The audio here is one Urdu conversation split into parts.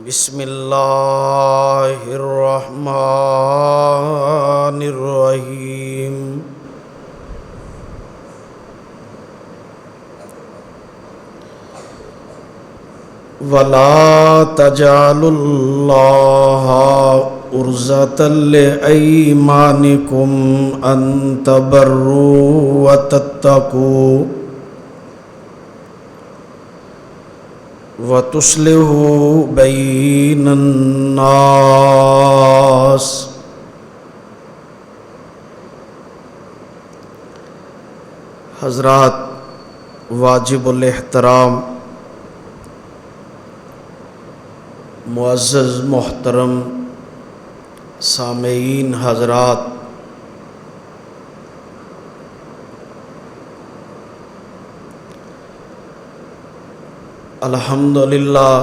بسم اللہ الرحمن الرحیم وَلَا تَجْعَلُوا اللَّهَ عُرْضَةً لِأَيْمَانِكُمْ أَن تَبَرُّوا وَتَتَّقُوا وَتُصْلِحُوا بَيْنَ النَّاسِ۔ حضرات واجب الاحترام، معزز محترم سامعین حضرات، الحمدللہ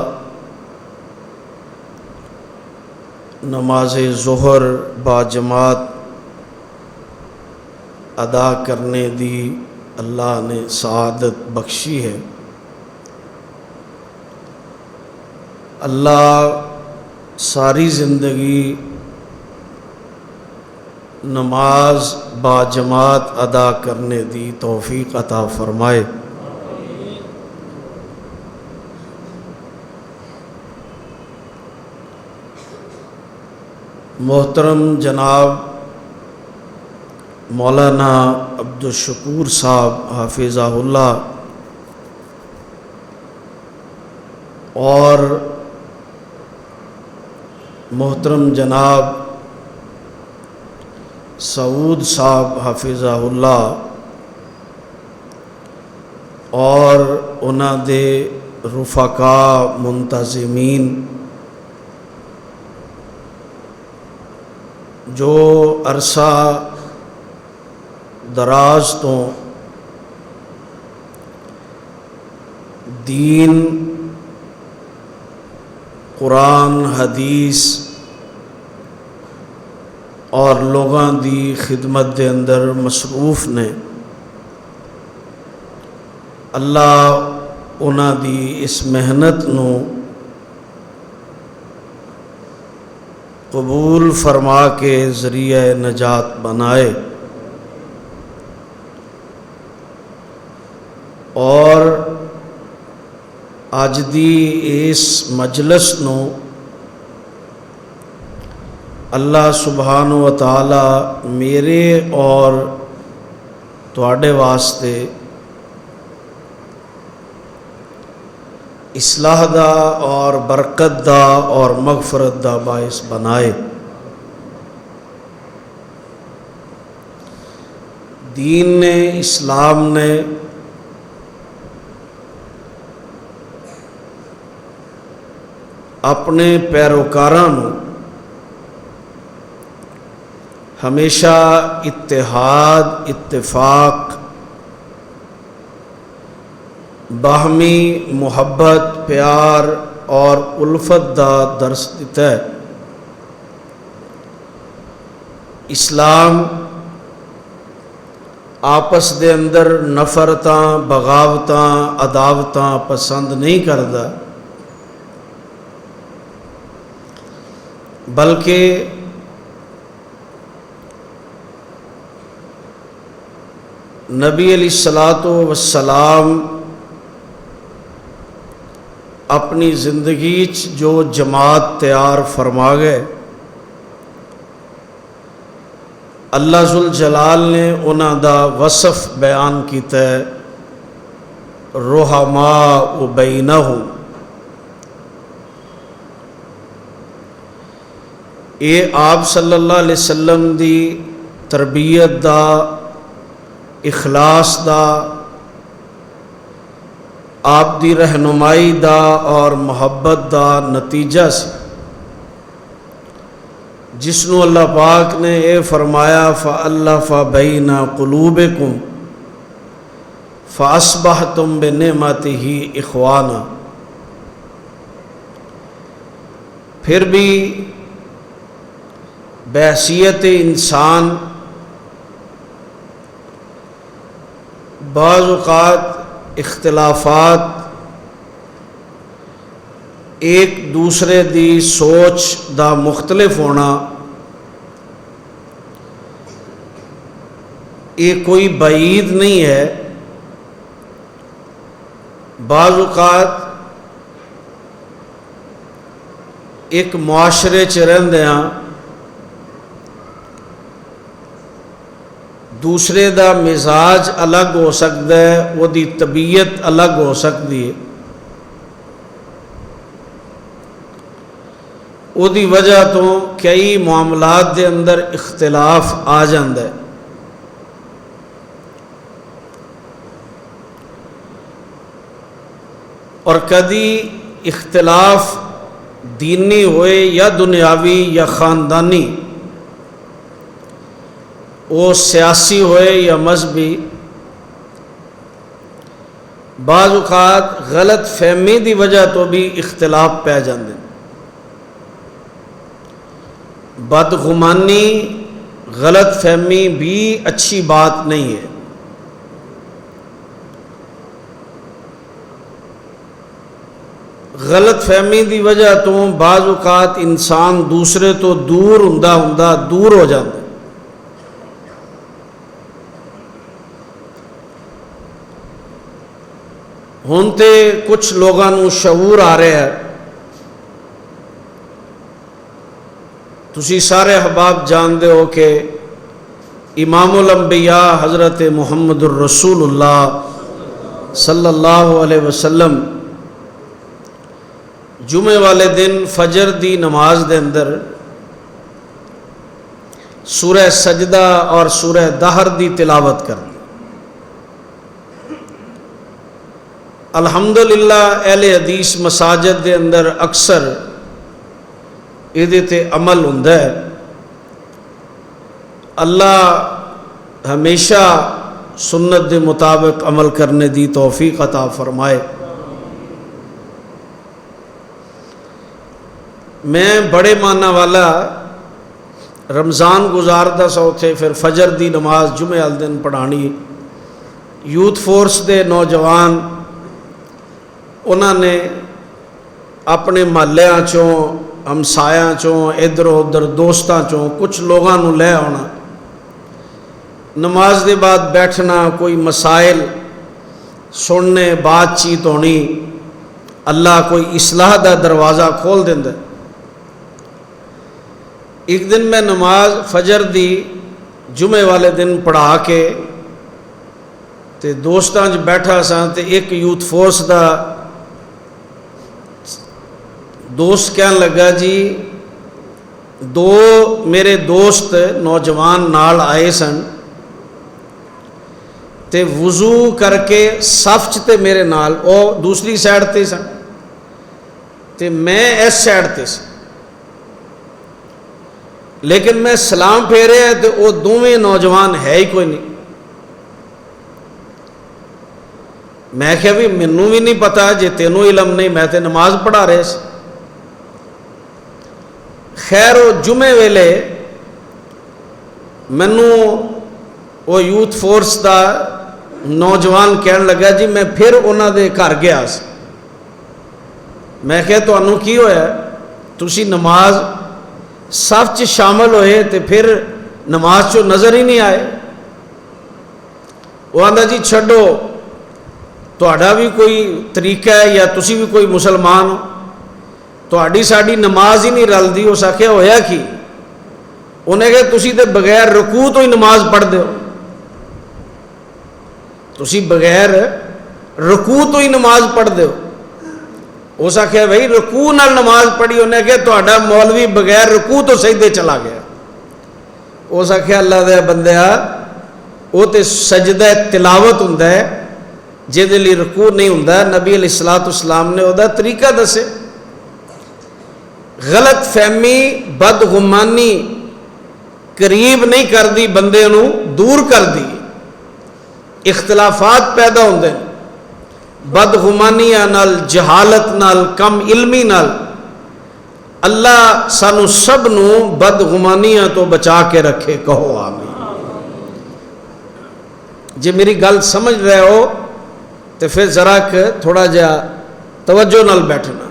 نماز ظہر باجماعت ادا کرنے دی اللہ نے سعادت بخشی ہے۔ اللہ ساری زندگی نماز باجماعت ادا کرنے دی توفیق عطا فرمائے۔ محترم جناب مولانا عبدالشکور صاحب حافظہ اللہ اور محترم جناب سعود صاحب حافظہ اللہ اور انہاں دے رفقاء منتظمین جو عرصہ دراز تو دین، قرآن، حدیث اور لوگاں دی خدمت دے اندر مصروف نے، اللہ انہاں دی اس محنت نو قبول فرما کے ذریعہ نجات بنائے، اور آج دی اس مجلس نو اللہ سبحانہ و تعالی میرے اور تواڈے واسطے اصلاح دا اور برکت دا اور مغفرت دا باعث بنائے۔ دین نے، اسلام نے اپنے پیروکاراں نو ہمیشہ اتحاد، اتفاق، باہمی محبت، پیار اور الفت دا درس دیتا ہے۔ اسلام آپس دے اندر نفرتاں، بغاوتاں، عداوتاں پسند نہیں کردا، بلکہ نبی علیہ الصلوۃ والسلام اپنی زندگی جو جماعت تیار فرما گئے، اللہ ذوالجلال نے انہاں دا وصف بیان کیتا ہے، رحماء بینہم۔ یہ آپ صلی اللہ علیہ وسلم دی تربیت دا، اخلاص دا، آپ دی رہنمائی دا اور محبت دا نتیجہ سے، جس نو اللہ پاک نے اے فرمایا فَأَلَّفَ بَيْنَ قُلُوبِكُمْ فَأَصْبَحْتُمْ بِنِعْمَتِهِ إِخْوَانًا۔ پھر بھی بحیثیت انسان بعض اوقات اختلافات ایک دوسرے دی سوچ دا مختلف ہونا یہ کوئی بعید نہیں ہے. بعض اوقات ایک معاشرے چ رہندیاں دوسرے دا مزاج الگ ہو سکتا ہے، وہ دی طبیعت الگ ہو سکتی ہے، وہ دی وجہ تو کئی معاملات دے اندر اختلاف آ جاندہ ہے. اور کدی اختلاف دینی ہوئے یا دنیاوی یا خاندانی، وہ سیاسی ہوئے یا مذہبی، بعض اوقات غلط فہمی دی وجہ تو بھی اختلاف پہ جاندے. بدگمانی غلط فہمی بھی اچھی بات نہیں ہے. غلط فہمی دی وجہ تو بعض اوقات انسان دوسرے تو دور ہوندا دور ہو جاتا ہے. ہن تے کچھ لوگاں نوں شعور آ رہا ہے. تسی سارے احباب جانتے ہو کہ امام الانبیاء حضرت محمد الرسول اللہ صلی اللہ علیہ وسلم جمعے والے دن فجر دی نماز دے اندر سورہ سجدہ اور سورہ دہر دی تلاوت کر دی. الحمدللہ اہل حدیث مساجد دے اندر اکثر یہ تے عمل ہوندا ہے. اللہ ہمیشہ سنت دے مطابق عمل کرنے دی توفیق عطا فرمائے. میں بڑے مانا والا رمضان گزاردا سا اتھے، پھر فجر دی نماز جمعے والے دن پڑھانی. یوتھ فورس دے نوجوان انہوں نے اپنے محلیاں چوں، ہمسایاں چوں، ادھر ادھر دوستاں چوں کچھ لوگاں نوں لے آنا، نماز دے بعد بیٹھنا، کوئی مسائل سننے، بات چیت ہونی، اللہ کوئی اصلاح دا دروازہ کھول دیندا. ایک دن میں نماز فجر دی جمعے والے دن پڑھا کے تے دوستاں چ بیٹھا سا تے ایک یوتھ فورس دا دوست کہن لگا جی دو میرے دوست نوجوان نال آئے سن تے وضو کر کے صف چ تے میرے نال، او دوسری سائڈ تے سن تے میں اس سائڈ تے سن، لیکن میں سلام پھیرے تو وہ دونوں نوجوان ہے ہی کوئی نہیں. میں کہا بھی مینوں بھی نہیں پتا، جے تینوں علم نہیں میں تے نماز پڑھا رہے سی. خیر وہ جمعے ویلے مینوں وہ یوتھ فورس دا نوجوان کہن لگا جی میں پھر انہاں دے گھر گیا سی. میں کہا تانوں کی ہویا؟ تسی نماز صف چ شامل ہوئے تے پھر نماز چو نظر ہی نہیں آئے. وہ آندا جی چھڈو، تہاڈا بھی کوئی طریقہ ہے یا تسی بھی کوئی مسلمان ہو، تہاڈی ساڈی نماز ہی نہیں رلدی. اس آخیا ہویا کی؟ انہیں کہا تسی تے بغیر رکوع تو ہی نماز پڑھ دے ہو، تسی بغیر رکوع تو ہی نماز پڑھ دے ہو. اس آخیا بھائی رکوع نال نماز پڑھی. انہیں کہا تہاڈا مولوی بغیر رکوع تو سجدے چلا گیا. اس آخیا اللہ دے بندیا وہ تے سجدہ تلاوت ہوندا ہے جہدے لئی رکوع نہیں ہوندا. نبی علیہ الصلوۃ والسلام نے وہ طریقہ دسے. غلط فہمی بدگمانی قریب نہیں کر دی، بندے نو دور کر دی. اختلافات پیدا ہوندے ہیں بدگمانیاں نال، جہالت نال، کم علمی نال. اللہ سانو سب نو بدگمانیاں تو بچا کے رکھے، کہو آمین. جے میری گل سمجھ رہے ہو تو پھر ذرا تھوڑا جا توجہ نال بیٹھنا.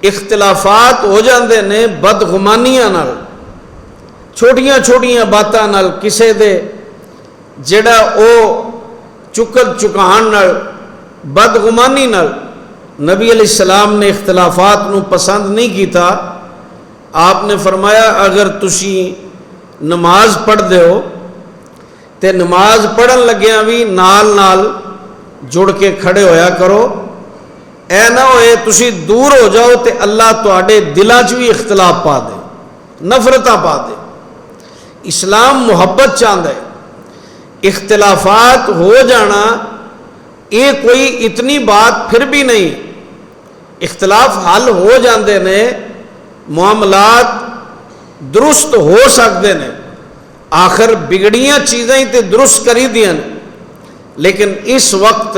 اختلافات ہو جاندے نے بدگمانیاں نال، چھوٹیاں چھوٹیاں باتاں نال، کسے دے جڑا او چکل چکان نال، بدگمانی نال۔ نبی علیہ السلام نے اختلافات نو پسند نہیں کیتا۔ آپ نے فرمایا اگر تسی نماز پڑھ دے ہو تے نماز پڑھن لگیاں بھی نال نال جڑ کے کھڑے ہویا کرو، اے نہ ہوئے تسی دور ہو جاؤ تے اللہ تواڈے دلاں چ بھی اختلاف پا دے، نفرتاں پا دے۔ اسلام محبت چاہتا ہے، اختلافات ہو جانا یہ کوئی اتنی بات پھر بھی نہیں، اختلاف حل ہو جاندے نے، معاملات درست ہو سکتے ہیں، آخر بگڑیاں چیزیں تے درست کری دیاں، لیکن اس وقت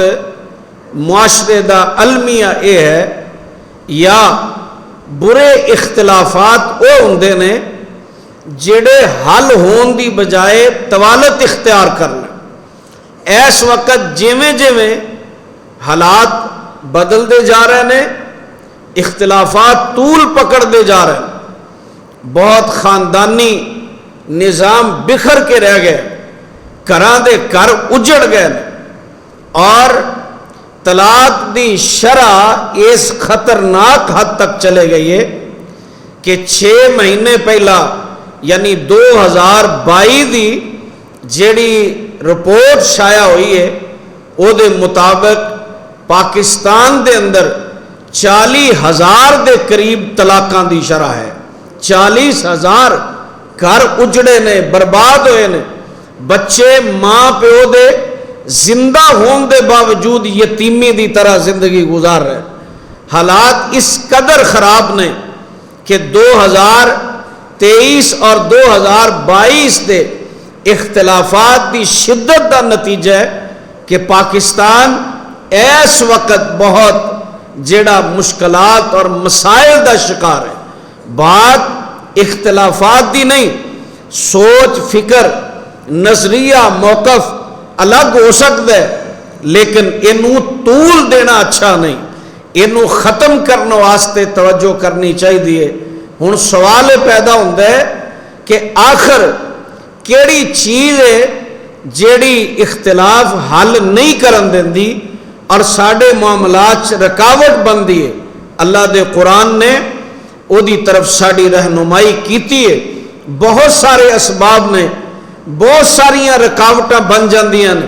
معاشرے دا المیہ یہ ہے یا برے اختلافات وہ ہوندے نے جڑے حل ہون دی بجائے طوالت اختیار کرنا۔ اس وقت جویں جویں حالات بدلتے جا رہے ہیں، اختلافات طول پکڑتے جا رہے ہیں، بہت خاندانی نظام بکھر کے رہ گئے، گھراں دے گھر اجڑ گئے، اور طلاق دی شرح اس خطرناک حد تک چلے گئی ہے کہ 6 مہینے پہلا یعنی 2022 دی جیڑی رپورٹ شائع ہوئی ہے او دے مطابق پاکستان دے اندر 40,000 دے قریب طلاقاں دی شرح ہے۔ 40,000 گھر اجڑے نے، برباد ہوئے نے، بچے ماں پیو دے زندہ ہون دے باوجود یتیمی دی طرح زندگی گزار رہے۔ حالات اس قدر خراب نے کہ 2023 اور 2022 دے اختلافات دی شدت دا نتیجہ ہے کہ پاکستان اس وقت بہت جڑا مشکلات اور مسائل دا شکار ہے۔ بات اختلافات دی نہیں، سوچ فکر نظریہ موقف الگ ہو سکتا ہے، لیکن انہوں طول دینا اچھا نہیں، انہوں ختم کرنے واسطے توجہ کرنی چاہیے۔ ہن سوال پیدا ہوتا ہے کہ آخر کیڑی چیز ہے جیڑی اختلاف حل نہیں کرن دیندی اور ساڈے معاملات رکاوٹ بندی ہے؟ اللہ دے قرآن نے او دی طرف ساڈی رہنمائی کیتی ہے۔ بہت سارے اسباب نے، بہت ساریاں رکاوٹاں بن جاندیاں نے،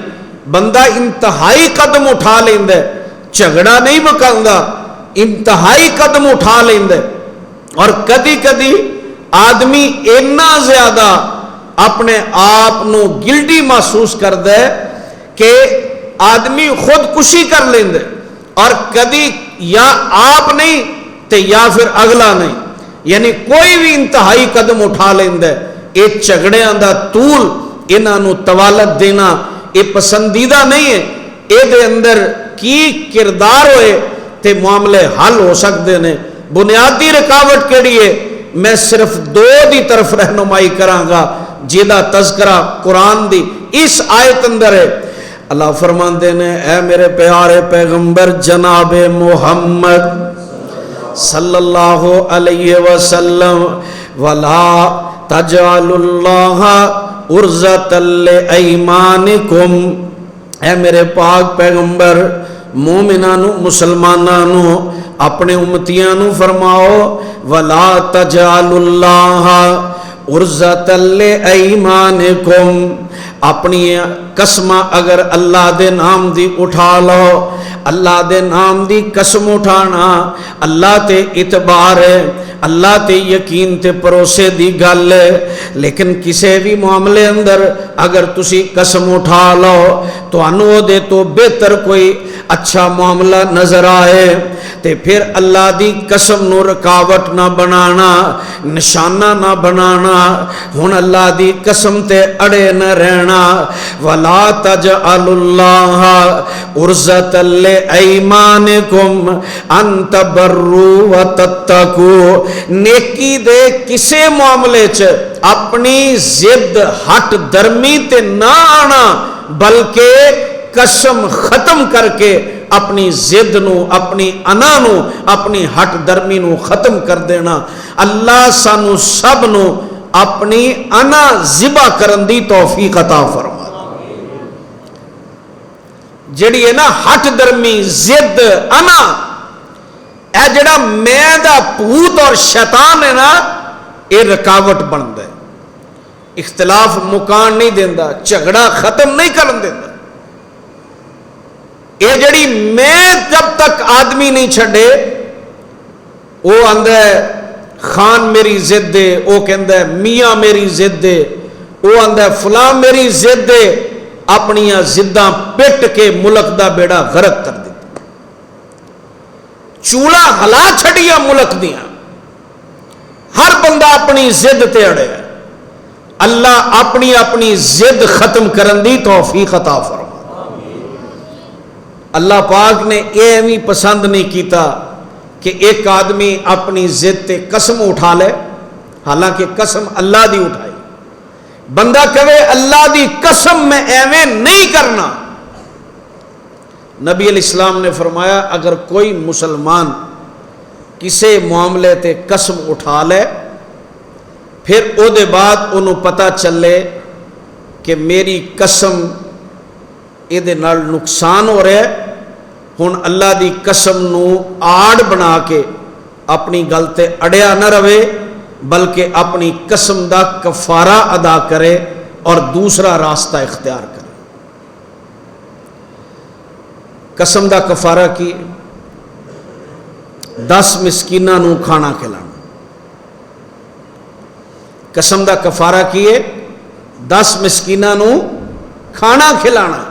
بندہ انتہائی قدم اٹھا لیندا ہے، جھگڑا نہیں مکاندا، انتہائی قدم اٹھا لیندا ہے، اور کدی کدی آدمی اتنا زیادہ اپنے آپ نو گلٹی محسوس کردا ہے کہ آدمی خودکشی کر لیندے، اور کدی یا آپ نہیں تے یا پھر اگلا نہیں، یعنی کوئی بھی انتہائی قدم اٹھا لیندے۔ یہ جھگڑیاں دا طول انہاں نو توالت دینا یہ پسندیدہ نہیں ہے۔ اے دے اندر کی کردار ہوئے تے معاملے حل ہو سکتے ہیں۔ بنیادی رکاوٹ کیڑی ہے؟ میں صرف 2 دی طرف رہنمائی کراں گا جیدہ تذکرہ قرآن دی اس آیت اندر ہے۔ اللہ فرماندے نے اے میرے پیارے پیغمبر جناب محمد صلی اللہ علیہ وسلم وَلَا تَجْعَلُوا اللَّهَ عُرْضَةً لِأَيْمَانِكُمْ، اے میرے پاک پیغمبر مومنانو مسلمانانو اپنے امتیانو فرماؤ وَلَا تَجْعَلُوا اللَّهَ عُرْضَةً لِأَيْمَانِكُمْ، اپنی قسم اگر اللہ دے نام دی اٹھا لو، اللہ دے نام دی قسم اٹھانا اللہ تے اعتبار ہے، اللہ تے یقین تے پروسے دی گل ہے، لیکن کسے بھی معاملے اندر اگر تسی قسم اٹھا لو تو انو دے تو بہتر کوئی اچھا معاملہ نظر آئے تے پھر اللہ دی قسم نو رکاوٹ نہ بنانا، نشانہ نہ بنانا، ہن اللہ دی قسم تے اڑے نہ رہنا۔ وَلَا تَجْعَلُوا اللَّهَ عُرْضَةً لِأَيْمَانِكُمْ أَن تَبَرُّوا وَتَتَّقُوا، نیکی دے کسے معاملے چ اپنی ضد ہٹ درمی تے نہ آنا، بلکہ قسم ختم کر کے اپنی ضد نو، اپنی انا نو، اپنی ہٹ درمی نو ختم کر دینا۔ اللہ سانو سب نو اپنی انا ذبح کرن دی توفیق عطا فرما۔ جڑی ہے نا ہٹ درمی، ضد، انا، اے جڑا میں دا بھوت اور شیطان ہے نا، یہ رکاوٹ بنتا ہے، اختلاف مکان نہیں دینا، جھگڑا ختم نہیں کرن دینا۔ یہ جڑی میں جب تک آدمی نہیں چھڑے، وہ آندا ہے خان میری ضد ہے، وہ کہندا ہے میاں میری ضد ہے، وہ آندا ہے فلاں میری ضد ہے، اپنی ضداں پٹ کے ملک دا بیڑا غرق کر دیتا، چوڑا ہلا چھڑیا ملک دیا، ہر بندہ اپنی ضد تے اڑے ہے۔ اللہ اپنی اپنی ضد ختم کرن دی توفیق عطا فرما۔ اللہ پاک نے یہ بھی پسند نہیں کیتا کہ ایک آدمی اپنی ضد تے قسم اٹھا لے، حالانکہ قسم اللہ دی اٹھائی، بندہ کہے اللہ دی قسم میں ایویں نہیں کرنا۔ نبی علیہ السلام نے فرمایا اگر کوئی مسلمان کسی معاملے تے قسم اٹھا لے، پھر او دے بعد انہوں پتہ چلے کہ میری قسم یہ دے نال نقصان ہو رہا ہے، ہن اللہ دی قسم نو آڑ بنا کے اپنی گل تے اڑیا نہ رہے، بلکہ اپنی قسم دا کفارہ ادا کرے اور دوسرا راستہ اختیار کرے۔ قسم دا کفارہ کی 10 مسکیناں نو کھانا کھلانا۔ قسم دا کفارہ کیے 10 مسکیناں نو کھانا کھلانا۔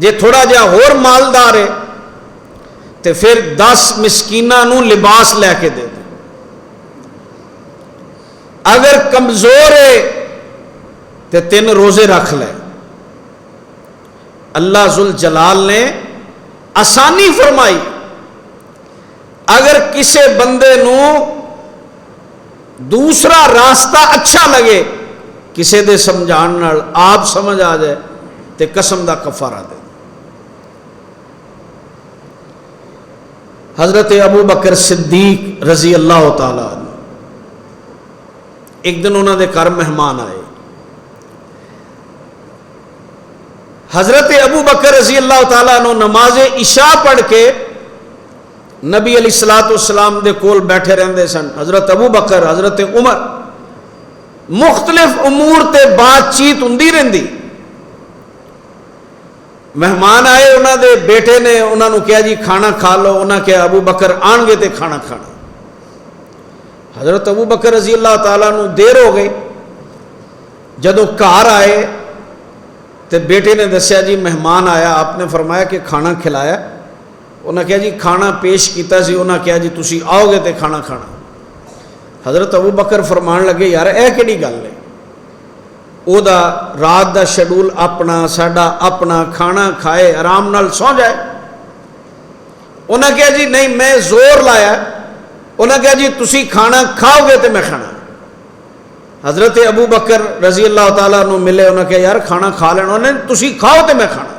جے تھوڑا جا ہور مالدار ہے تو پھر 10 مسکیناں نو لباس لے کے دے دے۔ اگر کمزور ہے تو 3 روزے رکھ لے۔ اللہ ذوالجلال نے آسانی فرمائی۔ اگر کسی بندے نو دوسرا راستہ اچھا لگے، کسی دے سمجھان نال آپ سمجھ آ جائے تے قسم دا کفارہ دے۔ حضرت ابو بکر صدیق رضی اللہ تعالی عنہ، ایک دن انہوں نے گھر مہمان آئے۔ حضرت ابو بکر رضی اللہ تعالیٰ عنہ نماز عشاء پڑھ کے نبی علیہ الصلوۃ والسلام دے کول بیٹھے رہندے سن۔ حضرت ابو بکر، حضرت عمر، مختلف امور تے بات چیت ہوندی رہندی۔ مہمان آئے، انہوں دے بیٹے نے انہوں نے کہا جی کھانا کھا لو، انہوں نے کہا ابو بکر آن گے تے کھانا کھانا۔ حضرت ابو بکر رضی اللہ تعالیٰ عنہ دیر ہو گئی، جدو گھر آئے تو بیٹے نے دسیا جی مہمان آیا، آپ نے فرمایا کہ کھانا کھلایا؟ انہوں نے کہا جی کھانا پیش کیتا سی۔ انہوں نے کہا جی تسی آؤ گے تے کھانا کھانا۔ حضرت ابو بکر فرمان لگے یار اے کیڑی گل ہے، او دا رات دا شیڈول اپنا، ساڈا اپنا، کھانا کھائے آرام نال سو جائے۔ انہوں نے کہا جی نہیں میں زور لایا۔ انہوں نے کہا جی تسی کھانا کھاؤ گے تے میں کھانا۔ حضرت ابو بکر رضی اللہ تعالیٰ عنہ ملے، انہوں نے کہا یار کھانا کھا لینا۔ انہوں نے تسی کھاؤ تے میں کھانا۔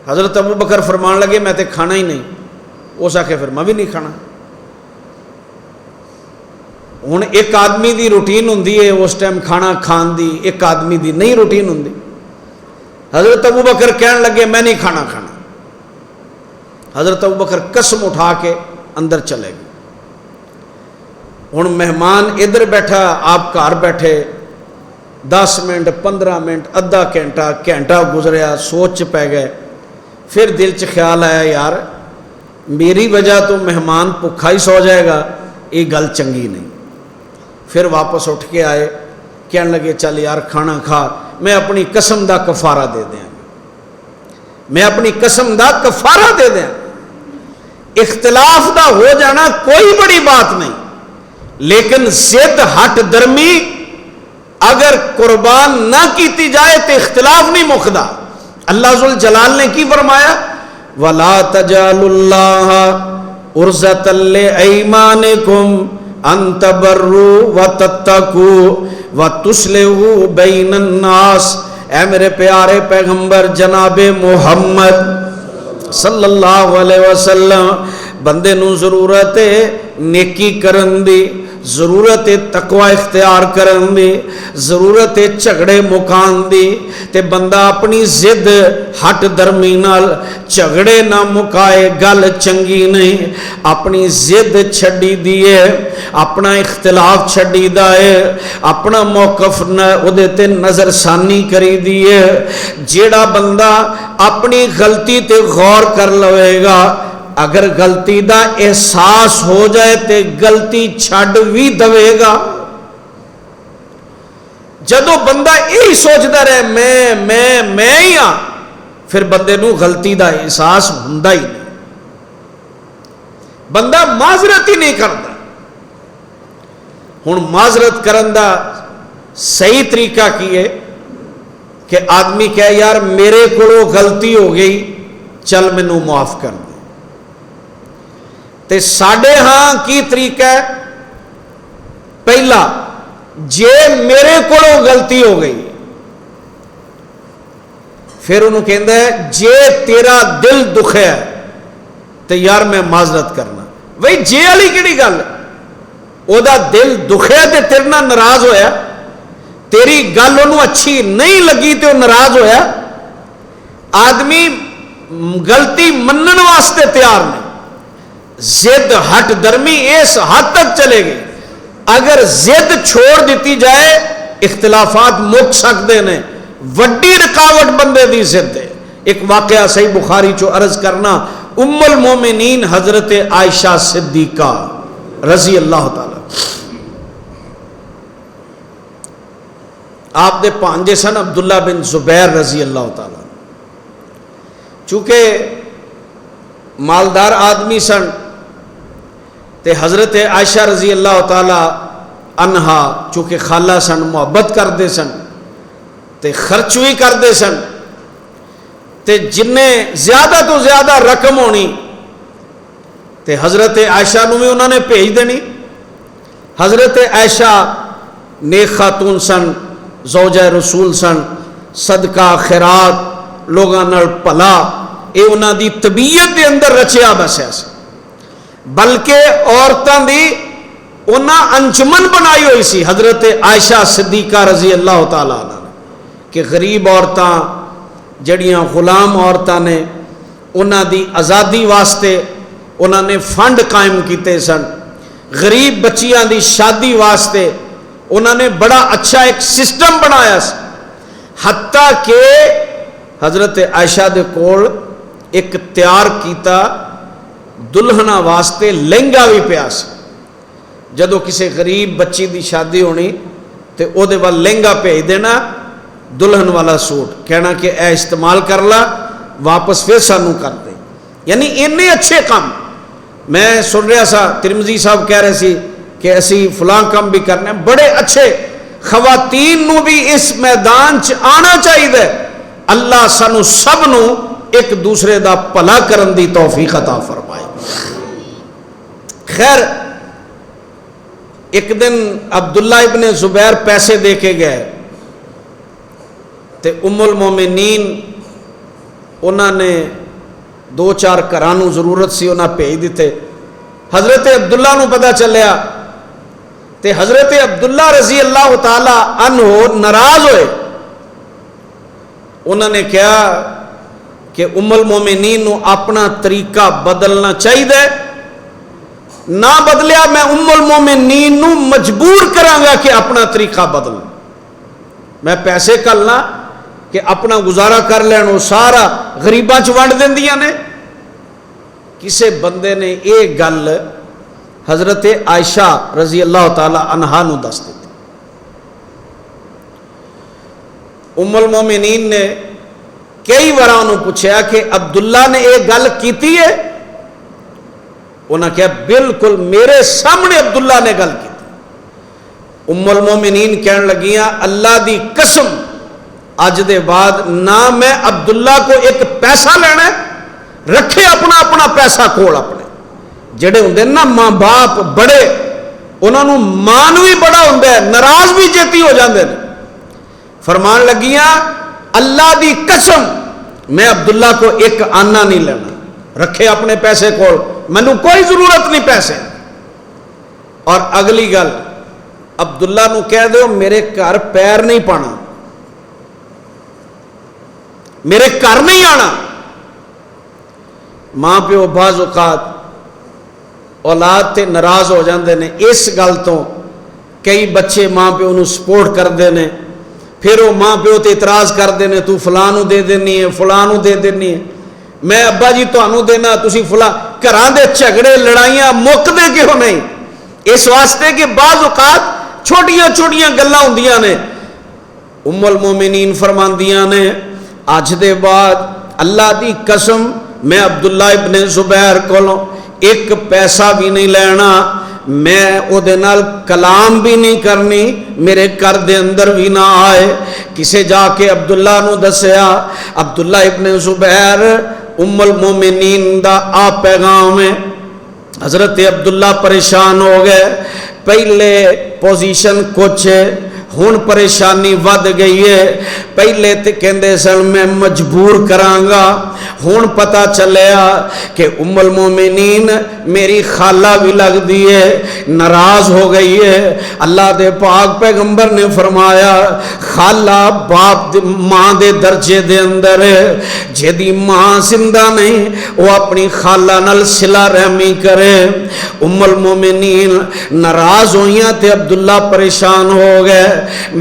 حضرت ابو بکر فرمان لگے میں تے کھانا ہی نہیں۔ اس آخے پھر میں بھی نہیں کھانا۔ ہوں ایک آدمی دی روٹین ہوندی ہے اس ٹائم کھانا کھان دی، ایک آدمی دی نہیں روٹین ہوندی۔ حضرت ابو بکر کہنے لگے میں نہیں کھانا کھانا۔ حضرت ابو بکر قسم اٹھا کے اندر چلے گئے۔ ہوں مہمان ادھر بیٹھا، آپ گھر بیٹھے، 10 منٹ 15 منٹ ادھا گھنٹہ گزریا، سوچ پہ گئے۔ پھر دل چ خیال آیا یار میری وجہ تو مہمان بھوکھا ہی سو جائے گا، یہ گل چنگی نہیں۔ پھر واپس اٹھ کے آئے، کہنے لگے چل یار کھانا کھا، میں اپنی قسم دا کفارہ دے دیں، میں اپنی قسم دا کفارہ دے دیں۔ اختلاف دا ہو جانا کوئی بڑی بات نہیں، لیکن ضد ہٹ درمی اگر قربان نہ کیتی جائے تو اختلاف نہیں مکدا۔ اللہ ذوالجلال نے کی فرمایا وَلَا تَجْعَلُوا اللَّهَ عُرْضَةً لِأَيْمَانِكُمْ أَن تَبَرُّوا وَتَتَّقُوا وَتُصْلِحُوا بَيْنَ النَّاسِ۔ اے میرے پیارے پیغمبر جناب محمد صلی اللہ علیہ وسلم بندے نو ضرورت ہے نیکی کرن دی، ضرورت ہے تقوی اختیار کرن دی، ضرورت ہے جھگڑے مکان دی، تے بندہ اپنی ضد ہٹ درمی نال جھگڑے نہ مکائے گل چنگی نہیں، اپنی ضد چھڈی دیے، اپنا اختلاف چھڈی دائے، اپنا موقف اودے تے نظر ثانی کری دیے۔ جیڑا بندہ اپنی غلطی تے غور کر لوے گا، اگر غلطی دا احساس ہو جائے تے غلطی چھڈ بھی دے گا۔ جدو بندہ یہی سوچتا رہے میں ہی ہاں، پھر بندے نو غلطی دا احساس ہوندا ہی نہیں، بندہ معذرت ہی نہیں کرتا۔ ہن معذرت کرن دا صحیح طریقہ کی ہے کہ آدمی کہے یار میرے کولوں غلطی ہو گئی، چل مینوں معاف کر دے۔ تے ساڈے ہاں کی طریقہ ہے؟ پہلا جے میرے کولوں غلطی ہو گئی، پھر انہوں کہندا ہے جے تیرا دل دکھے ہے تے یار میں معذرت کرنا۔ وہی جے والی کیڑی گل؟ او دا دل دکھے تے تیرے نال ناراض ہویا، تیری گل انہوں اچھی نہیں لگی تے وہ ناراض ہویا۔ آدمی غلطی منن واسطے تیار نہیں، ضد ہٹ درمی اس حد تک چلے گی۔ اگر ضد چھوڑ دیتی جائے اختلافات مک سکتے ہیں۔ وڈی رکاوٹ بندے دی ضد ہے۔ ایک واقعہ صحیح بخاری چو عرض کرنا، ام المومنین حضرت عائشہ صدیقہ رضی اللہ تعالی، آپ دے پانجے سن عبداللہ بن زبیر رضی اللہ تعالی، چونکہ مالدار آدمی سن تے حضرت عائشہ رضی اللہ تعالی عنہا چونکہ خالہ سن، محبت کردے سن تے خرچ بھی کردے سن، تے جنہیں زیادہ تو زیادہ رقم ہونی تے حضرت عائشہ نو بھی انہوں نے بھیج دینی۔ حضرت عائشہ نیک خاتون سن، زوجہ رسول سن، صدقہ خیرات لوگاں نال بھلا، اے انہاں دی طبیعت دے اندر رچیا بسیا سی۔ بلکہ عورتاں دی انہاں انجمن بنائی ہوئی سی حضرت عائشہ صدیقہ رضی اللہ تعالی عنہ کہ غریب عورتاں جڑیاں غلام عورتاں نے انہاں دی آزادی واسطے انہاں نے فنڈ قائم کیتے سن، غریب بچیاں دی شادی واسطے انہاں نے بڑا اچھا ایک سسٹم بنایا سی، حتیٰ کہ حضرت عائشہ دے کول ایک تیار کیتا دلہنا واسطے لہنگا بھی پیا سی۔ جدو کسی غریب بچی دی شادی ہونی تے او دے وال لہنگا بھیج دینا، دلہن والا سوٹ، کہنا کہ اے استعمال کر لا، واپس پھر سانو کر دے۔ یعنی اتنے اچھے کام میں سن رہا سا، ترمذی صاحب کہہ رہے سی کہ اسی فلاں کام بھی کرنے، بڑے اچھے۔ خواتین نو بھی اس میدان چ آنا چاہیے۔ اللہ سانو سب نو ایک دوسرے دا بھلا کرن دی توفیق عطا فرمائے۔ خیر، ایک دن عبداللہ ابن زبیر پیسے دے کے گئے تے ام المومنین انہوں نے دو چار گھرانوں ضرورت سی، انہاں بھیج دیتے۔ حضرت عبداللہ نو پتہ چلیا تے حضرت عبداللہ رضی اللہ تعالی عنہ ناراض ہوئے۔ انہوں نے کہا کہ ام المومنین نو اپنا طریقہ بدلنا چاہیے، نہ بدلیا میں ام المومنین نو مجبور کرانگا کہ اپنا طریقہ بدل، میں پیسے کلنا کہ اپنا گزارا کر لین، وہ سارا غریباں چ ونڈ دیندیاں نے۔ کسے بندے نے یہ گل حضرت عائشہ رضی اللہ تعالی عنہا نو دس دیتی۔ ام المومنین نے کئی بار انہوں پوچھا کہ عبداللہ نے یہ گل کیتی ہے؟ انہوں نے کہا بالکل میرے سامنے عبداللہ نے گل کی۔ ام المومنین کہنے لگیاں اللہ دی قسم اج دے بعد نہ میں عبداللہ کو ایک پیسہ لینا ہے، رکھے اپنا اپنا پیسہ کول، اپنے جڑے ہوندے نا ماں باپ بڑے، انہوں نے مان بھی بڑا ہوندے، ناراض بھی جیتی ہو جاندے۔ فرمان لگیاں اللہ دی قسم میں عبداللہ کو ایک آنا نہیں لینا، رکھے اپنے پیسے کول، مینوں کوئی ضرورت نہیں پیسے۔ اور اگلی گل عبداللہ نو کہہ دیو میرے گھر پیر نہیں پانا، میرے گھر نہیں آنا۔ ماں پیو بعض اوقات اولاد تے ناراض ہو جاندے نے، اس گل تو کئی بچے ماں پیو نو سپورٹ کردے نے، پھر وہ ماں پیو تے اعتراض کردے نے تو فلاں نو دے دینی ہے، فلاں نو دے دینی ہے، میں ابا جی تانوں دینا تسی فلاں۔ گھراں دے جھگڑے لڑائیاں مکدے کیوں نہیں؟ اس واسطے کہ بعض اوقات چھوٹیاں چھوٹیاں گلاں ہوندیاں نے۔ ام المومنین فرماندیاں نے اج دے بعد اللہ دی قسم میں عبداللہ ابن زبیر کولوں ایک پیسہ بھی نہیں لینا، میں او دے نال کلام بھی نہیں کرنی، میرے گھر دے اندر بھی نہ آئے۔ کسے جا کے عبداللہ نو دسیا، عبداللہ ابن زبیر ام المومنین دا آ پیغام ہے۔ حضرت عبداللہ پریشان ہو گئے، پہلے پوزیشن کچھ ہے، ہن پریشانی ود گئی ہے۔ پہلے تے کہندے سن میں مجبور کرانگا، ہن پتہ چلیا کہ ام المومنین میری خالہ بھی لگ دی ہے، ناراض ہو گئی ہے۔ اللہ دے پاک پیغمبر نے فرمایا خالہ باپ ماں دے درجے دے اندر ہے، جدی ماں زندہ نہیں وہ اپنی خالہ نال صلہ رحمی کرے۔ ام المومنین ناراض ہوئیاں تے عبداللہ پریشان ہو گئے،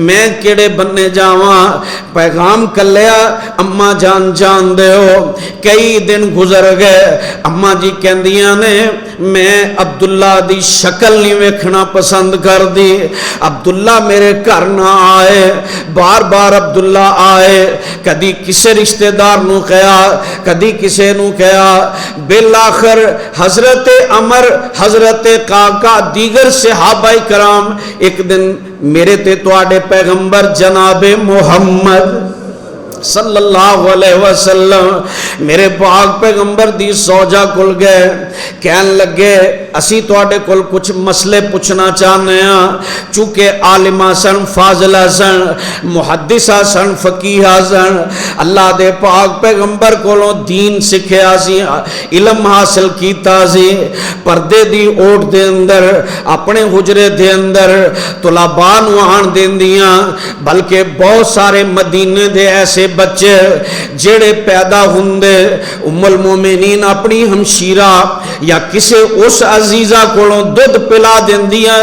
میں کیڑے بننے جاواں؟ پیغام کلیا اماں جان دے ہو۔ کئی دن گزر گئے، اماں جی کہندیاں نے میں عبداللہ دی شکل نہیں ویکھنا پسند کر دی، عبداللہ میرے گھر نہ آئے۔ بار بار عبداللہ آئے، کدی کسے رشتہ دار نو کہا، کدی کسے نو کہا، بالآخر حضرت عمر، حضرت قعقاع، دیگر صحابہ کرام ایک دن میرے تے تواڈے پیغمبر جناب محمد صلی اللہ علیہ وسلم میرے پاک پیغمبر دی سوجا کل گئے، کہن لگے اسی تواڈے کل کچھ مسئلے پوچھنا چاہنے ہیں، چونکہ عالمہ سن، فاضلہ سن، محدثہ سن، فقیہ سن، اللہ دے پاک پیغمبر کولوں دین سکھیا سی، علم حاصل کیتا سی۔ پردے دی اوٹ دے اندر اپنے حجرے دے اندر طلباء نو آن دیندیاں، بلکہ بہت سارے مدینے دے ایسے بچے جڑے پیدا ہوندے ام المومنین اپنی ہمشیرہ یا کسے اس عزیزہ کولوں دودھ پلا دیندیاں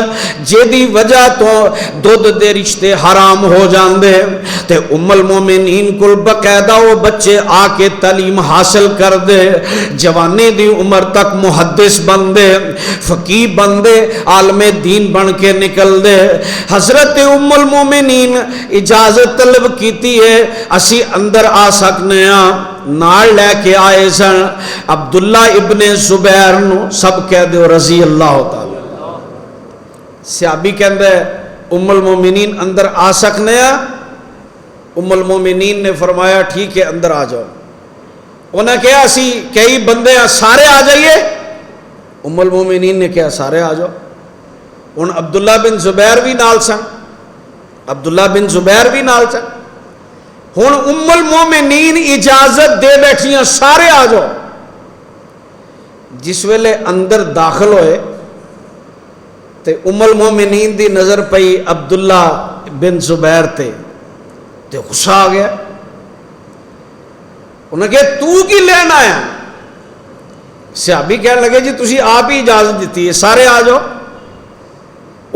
جیدی وجہ تو دودھ دے رشتے حرام ہو جاندے، تے ام المومنین کل باقاعدہ وہ بچے آ کے تعلیم حاصل کر دے، جوانی دی عمر تک محدث بندے، فقیہ بندے، عالم دین بن کے نکل دے۔ حضرت ام المومنین اجازت طلب کیتی ہے اسی اندر آ سکنے ہاں، نال لے کے آئے سن عبداللہ ابن زبیر نو، سب کہہ دے رضی اللہ تعالی۔ صحابی کہندے ام المومنین اندر آ سکنے ہاں؟ ام المومنین نے فرمایا ٹھیک ہے اندر آ جاؤ۔ انہیں کہا اسی کئی بندے ہیں سارے آ جائیے۔ ام المومنین نے کہا سارے آ جاؤ۔ ان عبداللہ بن زبیر بھی نال سن، عبداللہ بن زبیر بھی نال سن۔ ہن ام المومنین اجازت دے بیٹھیاں سارے آ جاؤ۔ جس ویلے اندر داخل ہوئے تے ام المومنین دی نظر پئی عبداللہ بن زبیر تے غصہ آ گیا۔ انہوں نے کہا تو کی لینا آیا؟ صحابی کہنے لگے جی تسی آپ ہی اجازت دیتی ہے سارے آ جاؤ۔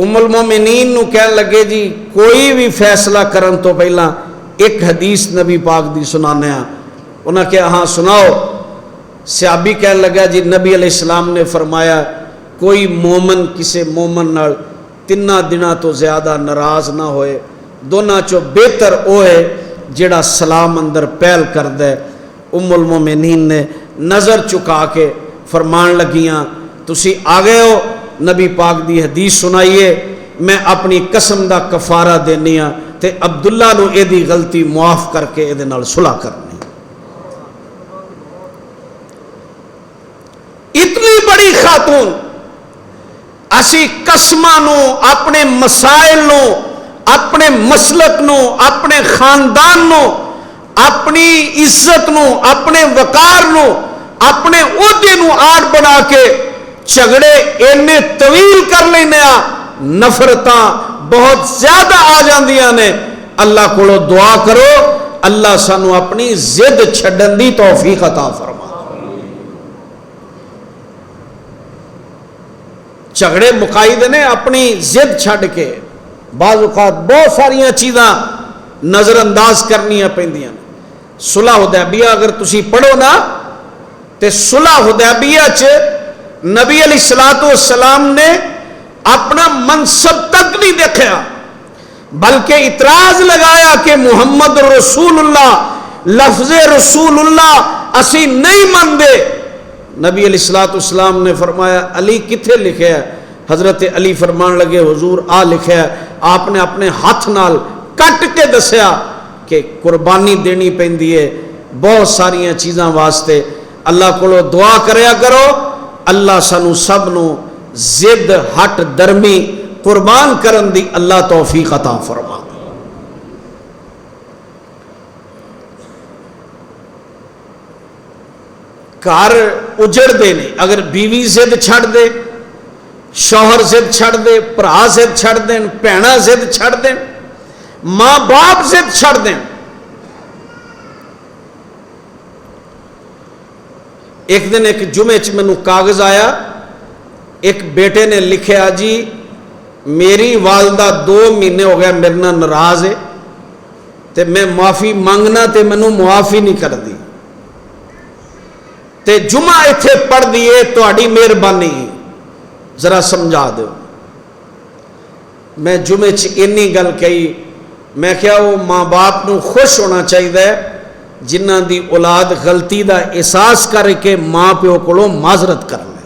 ام المومنین نو کہنے لگے جی کوئی بھی فیصلہ کرن تو پہلا ایک حدیث نبی پاک دی سنانے ہیں۔ انہوں نے کہا ہاں سناؤ۔ صحابی کہنے لگا جی نبی علیہ السلام نے فرمایا کوئی مومن کسے مومن نال 3 دنوں تو زیادہ ناراض نہ ہوئے، دونوں چو بہتر ہوئے جڑا سلام اندر پہل کر دے۔ ام المومنین نے نظر چکا کے فرمان لگیاں تسی آگئے ہو، نبی پاک دی حدیث سنائیے، میں اپنی قسم دا کفارہ دینی ہاں تے عبداللہ نو اے دی غلطی معاف کر کے اے دے نال صلح کرنی۔ اتنی بڑی خاتون اسی قسمہ نو، اپنے مسائل نو، اپنے مسلک نو، اپنے خاندان نو، اپنی عزت نو، اپنے وقار نو اپنے عہدے نو آڑ بنا کے جھگڑے اینے طویل کر لینے نفرتاں بہت زیادہ آ جاندیاں نے. اللہ کو دعا کرو اللہ سانو اپنی ضد چھڈن دی توفیق عطا فرما. جھگڑے مکائی دے نے اپنی ضد چھڈ کے بعض اوقات بہت ساریاں چیزاں نظر انداز کرنیاں پیندیاں. صلح حدیبیہ اگر تسی پڑھو نا تے صلح حدیبیہ چ نبی علیہ الصلوۃ والسلام نے اپنا منصب تک نہیں دیکھا بلکہ اعتراض لگایا کہ محمد رسول اللہ لفظ رسول اللہ اسی نہیں مندے. نبی علیہ الصلوۃ والسلام نے فرمایا علی کتھے لکھا ہے؟ حضرت علی فرمان لگے حضور آ لکھا ہے. آپ نے اپنے ہاتھ نال کٹ کے دسیا کہ قربانی دینی پیندی ہے بہت ساریاں چیزاں واسطے. اللہ کو دعا کریا کرو اللہ سانو سب نو ضد ہٹ درمی قربان کرن دی اللہ توفیق عطا فرما. گھر اجڑ دے نے اگر بیوی ضد چھڑ دے شوہر ضد چھڑ دے بھرا ضد چھڑ دین بھیڑاں ضد چھڑ دین ماں باپ ضد چھڑ دین. ایک دن ایک جمعے چ مینوں کاغذ آیا ایک بیٹے نے لکھیا جی میری والدہ 2 مہینے ہو گیا میرے نال ناراض ہے تے میں معافی مانگنا تے مینوں معافی نہیں کر دی تے جمعہ ایتھے پڑھ دیے تہاڈی مہربانی ذرا سمجھا دو. میں جمعے چ اینی گل کہی میں کیا وہ ماں باپ نو خوش ہونا چاہیے جنہ دی اولاد غلطی دا احساس کر کے ماں پیو کو معذرت کر لے.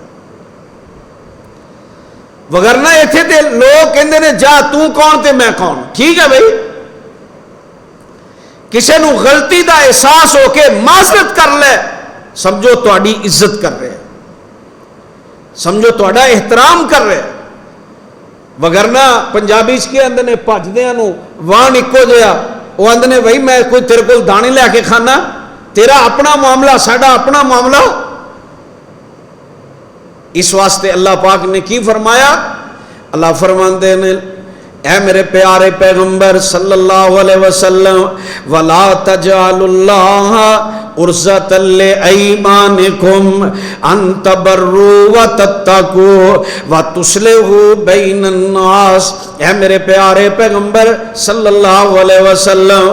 وگرنہ ایتھے تے لوگ کہندے نے جا تو کون تے میں کون. ٹھیک ہے بھائی کسے نو غلطی دا احساس ہو کے معذرت کر لے سمجھو تہاڈی عزت کر رہے سمجھو تہاڈا احترام کر رہے. وگرنہ پنجابی چ کے اندر نے بھجدیاں نو وان اکو جہا وہ اندر نے بھائی میں کوئی تیرے کو دانے لے کے کھانا تیرا اپنا معاملہ ساڈا اپنا معاملہ. اس واسطے اللہ پاک نے کی فرمایا اللہ فرماندے نے اے میرے پیارے پیغمبر صلی اللہ علیہ وسلم ولا تجعلوا اللہ عرضة لأيمانكم ان تبروا وتتقوا وتصلحوا بین الناس. اے میرے پیارے پیغمبر صلی اللہ علیہ وسلم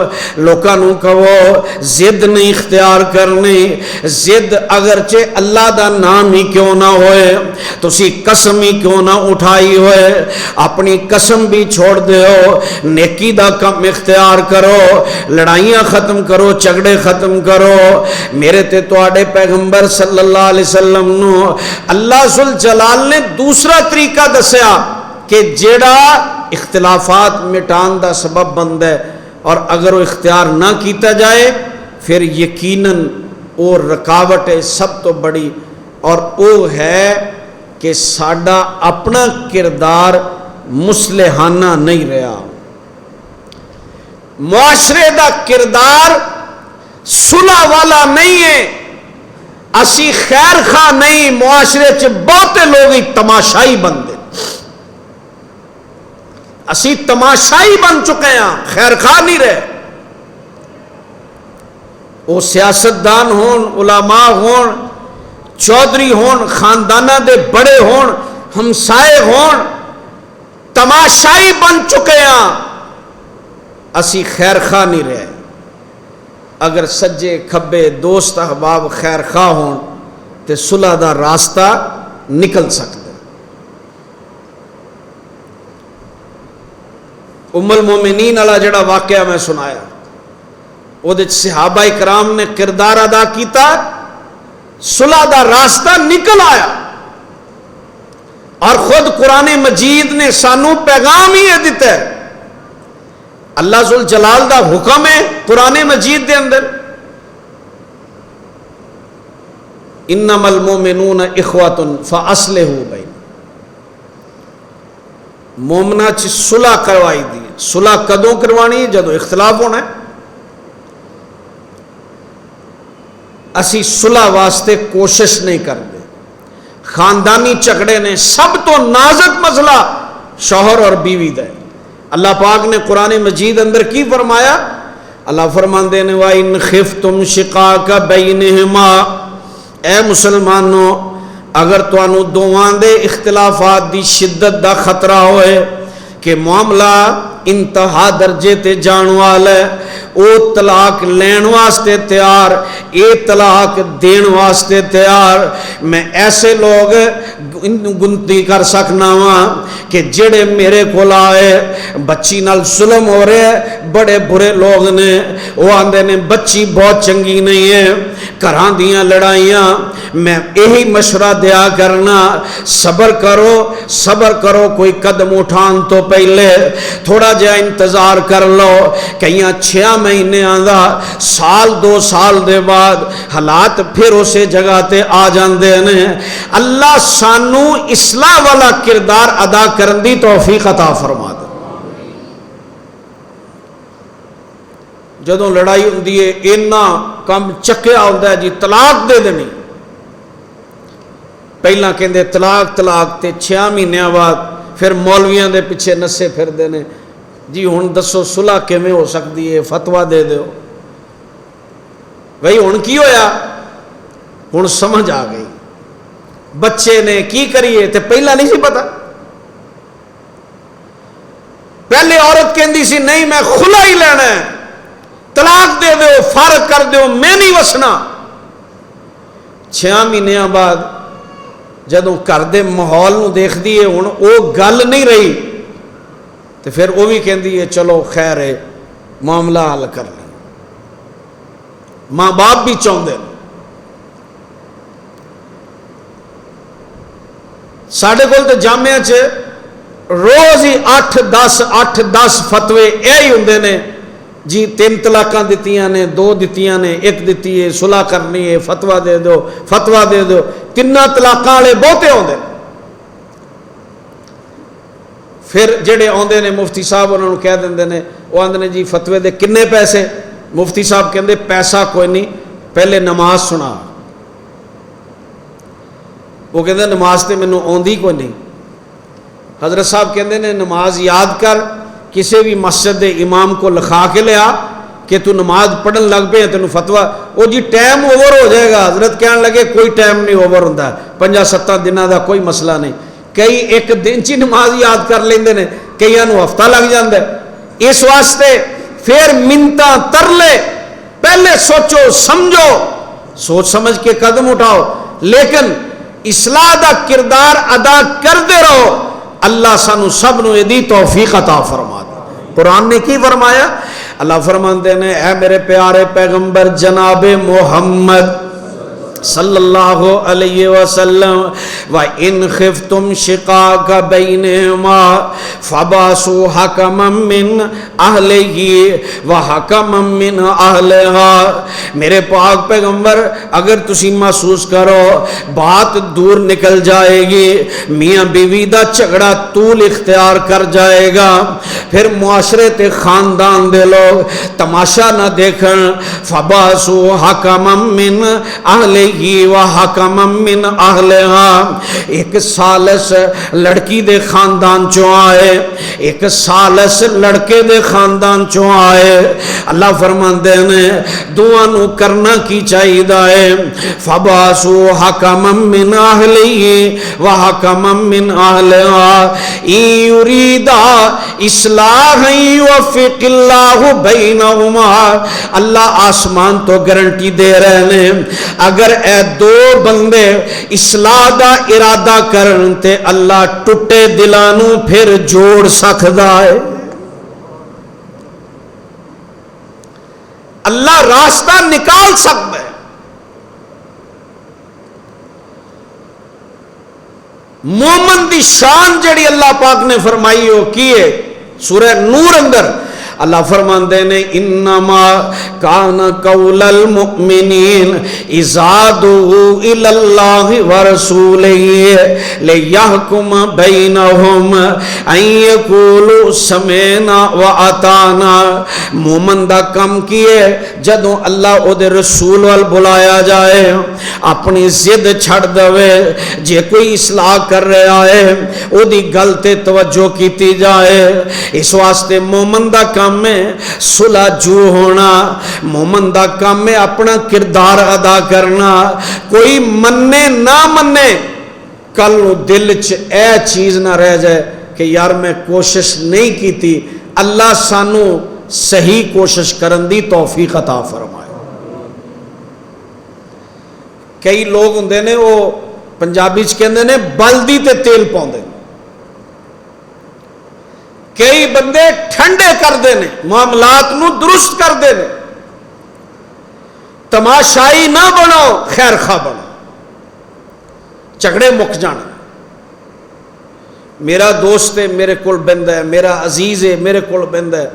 لوکاں نوں کہو ضد نہیں اختیار کرنی. ضد اگرچہ اللہ دا نام ہی کیوں نہ ہوئے تسی قسم ہی کیوں نہ اٹھائی ہوئے اپنی قسم بھی چھوڑ دیو نیکی دا کم اختیار کرو لڑائیاں ختم کرو جھگڑے ختم کرو. میرے تے تواڈے پیغمبر صلی اللہ علیہ وسلم نو اللہ ذل جلال نے دوسرا طریقہ دسیا کہ جیڑا اختلافات مٹان دا سبب بند ہے اور اگر وہ اختیار نہ کیتا جائے پھر یقیناً وہ رکاوٹ ہے سب تو بڑی اور وہ ہے کہ ساڈا اپنا کردار مصلحانہ نہیں رہا. معاشرے دا کردار صلح والا نہیں ہے. اسی خیر خواہ نہیں معاشرے چ بہتے لوگ ہی تماشائی بندے اسی تماشائی بن چکے ہیں خیر خواہ نہیں رہے. وہ سیاستدان ہون علماء ہون چودھری ہون خاندانہ دے بڑے ہون ہمسائے ہون تماشائی بن چکے ہیں اسی خیر خواہ نہیں رہے. اگر سجے کھبے دوست احباب خیر خواہ ہون تے صلح دا راستہ نکل سکتا. ام المومنین والا جڑا واقعہ میں سنایا وہ صحابہ کرام نے کردار ادا کیتا صلح دا راستہ نکل آیا اور خود قرآن مجید نے سانو پیغام ہی دیتا ہے. اللہ ذل جلال دا حکم ہے قرآن مجید دے اندر انما المؤمنون اخوۃ فاصلحوا بین. مومنا چ صلح کروائی دی. صلح کدوں کروانی جدو اختلاف ہونا ہے. اسی صلح واسطے کوشش نہیں کرتے. خاندانی جھگڑے نے سب تو نازک مسئلہ شوہر اور بیوی دا ہے. اللہ پاک نے قرآن مجید اندر کی فرمایا؟ اللہ فرماندے نے وَإِنْ خِفْتُمْ شِقَاقَ بَيْنِهِمَا، اے مسلمانوں اگر تانوں دوواں دے اختلافات دی شدت دا خطرہ ہوئے کہ معاملہ انتہا درجے تے جان والا ہے، او طلاق لین واسطے تیار، اے طلاق دین واسطے تیار، میں ایسے لوگ گنتی کر سکنا ہاں کہ جڑے میرے کول آئے بچی نال ظلم ہو رہے ہیں، بڑے برے لوگ نے، وہ آندے نے بچی بہت چنگی نہیں ہے، گھراں دیاں لڑائیاں، میں یہی مشورہ دیا کرنا صبر کرو، کوئی قدم اٹھان تو پہلے تھوڑا جہا انتظار کر لو، کہیں 6 مہینے آندا سال 2 سال دے بعد حالات پھر اسے جگہ تے آ جاندے نے. اللہ سانو اصلاح والا کردار ادا کرن دی توفیق عطا فرما دے. جدوں لڑائی ہوندی ہے اینا کم چکیا ہوندا ہے جی طلاق دے دینی، پہلا کہندے طلاق تے 6 مہینے بعد پھر مولویاں دے پیچھے نسے پھر دینے جی ہن دسو صلح کیویں ہو سکتی ہے، فتویٰ دے دیو. بھئی ہن کی ہویا؟ ہن سمجھ آ گئی بچے نے کی کریے تے پہلا نہیں سی پتا. پہلے عورت کہندی سی نہیں میں خلا ہی لینا ہے، طلاق دے دیو، فارغ کر دیو، میں نہیں وسنا. 6 مہینے بعد جدوں گھر دے ماحول نو دیکھ دیے ہن او گل نہیں رہی تو پھر وہ بھی کہندی ہے چلو خیر ہے معاملہ حل کر لیں. ماں باپ بھی چاہتے ہیں. ساڈے کول تے جامعہ چ روز ہی 8-10 فتوے یہی ہوندے نے جی 3 طلاقاں دتیاں نے، 2 دتیاں نے، 1 دتی ہے، صلح کرنی ہے، فتویٰ دے دو، 3 طلاقاں والے بہتے ہوندے. پھر جڑے آندے نے مفتی صاحب انہوں کہہ دیندے نے، وہ آندے نے جی فتوے دے کنے پیسے؟ مفتی صاحب کہندے پیسہ کوئی نہیں، پہلے نماز سنا. وہ کہندے نماز تے مینوں آندی کوئی نہیں. حضرت صاحب کہندے نے نماز یاد کر، کسی بھی مسجد دے امام کو لکھا کے لیا کہ تو نماز پڑھن لگ پے تینوں فتویٰ. وہ جی ٹائم اوور ہو جائے گا. حضرت کہنے لگے کوئی ٹائم نہیں اوور ہوندا، 5-7 دنوں دا کوئی مسئلہ نہیں. کئی 1 دن چی نماز یاد کر لیندے نے، کئیاں نوں ہفتہ لگ جاندا ہے. اس واسطے پھر منتاں ترلے پہلے سوچو سمجھو، سوچ سمجھ کے قدم اٹھاؤ، لیکن اصلاح دا کردار ادا کردے رہو. اللہ سانو سب نو دی توفیق عطا فرما دے. قرآن نے کی فرمایا؟ اللہ فرماندے نے اے میرے پیارے پیغمبر جناب محمد صلی اللہ علیہ وسلم وَإِنْ خِفْتُمْ شِقَاقَ بَيْنِهِمَا فَبَعْثُوا حَكَمًا مِّنْ أَهْلِهِ وَحَكَمًا مِّنْ أَهْلِهَا. میرے پاک پیغمبر اگر تسی محسوس کرو بات دور نکل جائے گی، میاں بیوی دا جھگڑا طول اختیار کر جائے گا، پھر معاشرے تے خاندان دے لوگ تماشا نہ دیکھن، فَبَعْثُوا حَكَمًا مِّنْ أَهْلِهِ وَحَكَمًا مِّنْ أَهْلِهَا. ایک سالس لڑکی دے خاندان چوں آئے، ایک سالس لڑکے دے خاندان چوں آئے. اللہ فرماندے نے دعا نو کرنا کی چاہیے ہے. فَبَعْثُوا حَكَمًا مِّنْ أَهْلِهِ وَحَكَمًا مِّنْ أَهْلِهَا إِن يُرِيدَا إِصْلَاحًا يُوَفِّقِ اللَّهُ بَيْنَهُمَا. اللہ آسمان تو گارنٹی دے رہے ہیں اگر اے 2 بندے اصلاح دا ارادہ کرن تے اللہ ٹوٹے دلانوں پھر جوڑ سکدا ہے. اللہ راستہ نکال سکتا ہے. مومن دی شان جڑی اللہ پاک نے فرمائی ہو کیے سورہ نور اندر اللہ فرماندے نے انما کان قول المؤمنین اذا دعوا الی اللہ ورسولہ لیحکم بینہم ان یقولوا سمعنا واطعنا. مومن دا کم کیے جدوں اللہ او دے رسول وال بلایا جائے اپنی ضد چھڑ دوے. جے کوئی اصلاح کر رہا ہے او دی گل تے توجہ کیتی جائے. اس واسطے مومن دا کام ہے صلح جو ہونا, مومن دا کام ہے اپنا کردار ادا کرنا. کوئی مننے نہ مننے کل دل چ اے چیز نہ رہ جائے کہ یار میں کوشش نہیں کیتی. اللہ سانو صحیح کوشش کرن دی توفیق عطا فرمائے. کئی لوگ ہوندے نے وہ پنجابی چ کہندے نے بلدی تے تیل پاؤندے. کئی بندے ٹھنڈے کردے نے, معاملات نو درست کردے نے. تماشائی نہ بنو, خیر خواہ بنو, جھگڑے مک جانے. میرا دوست ہے میرے کول بہندا ہے, میرا عزیز ہے میرے کول بہندا ہے,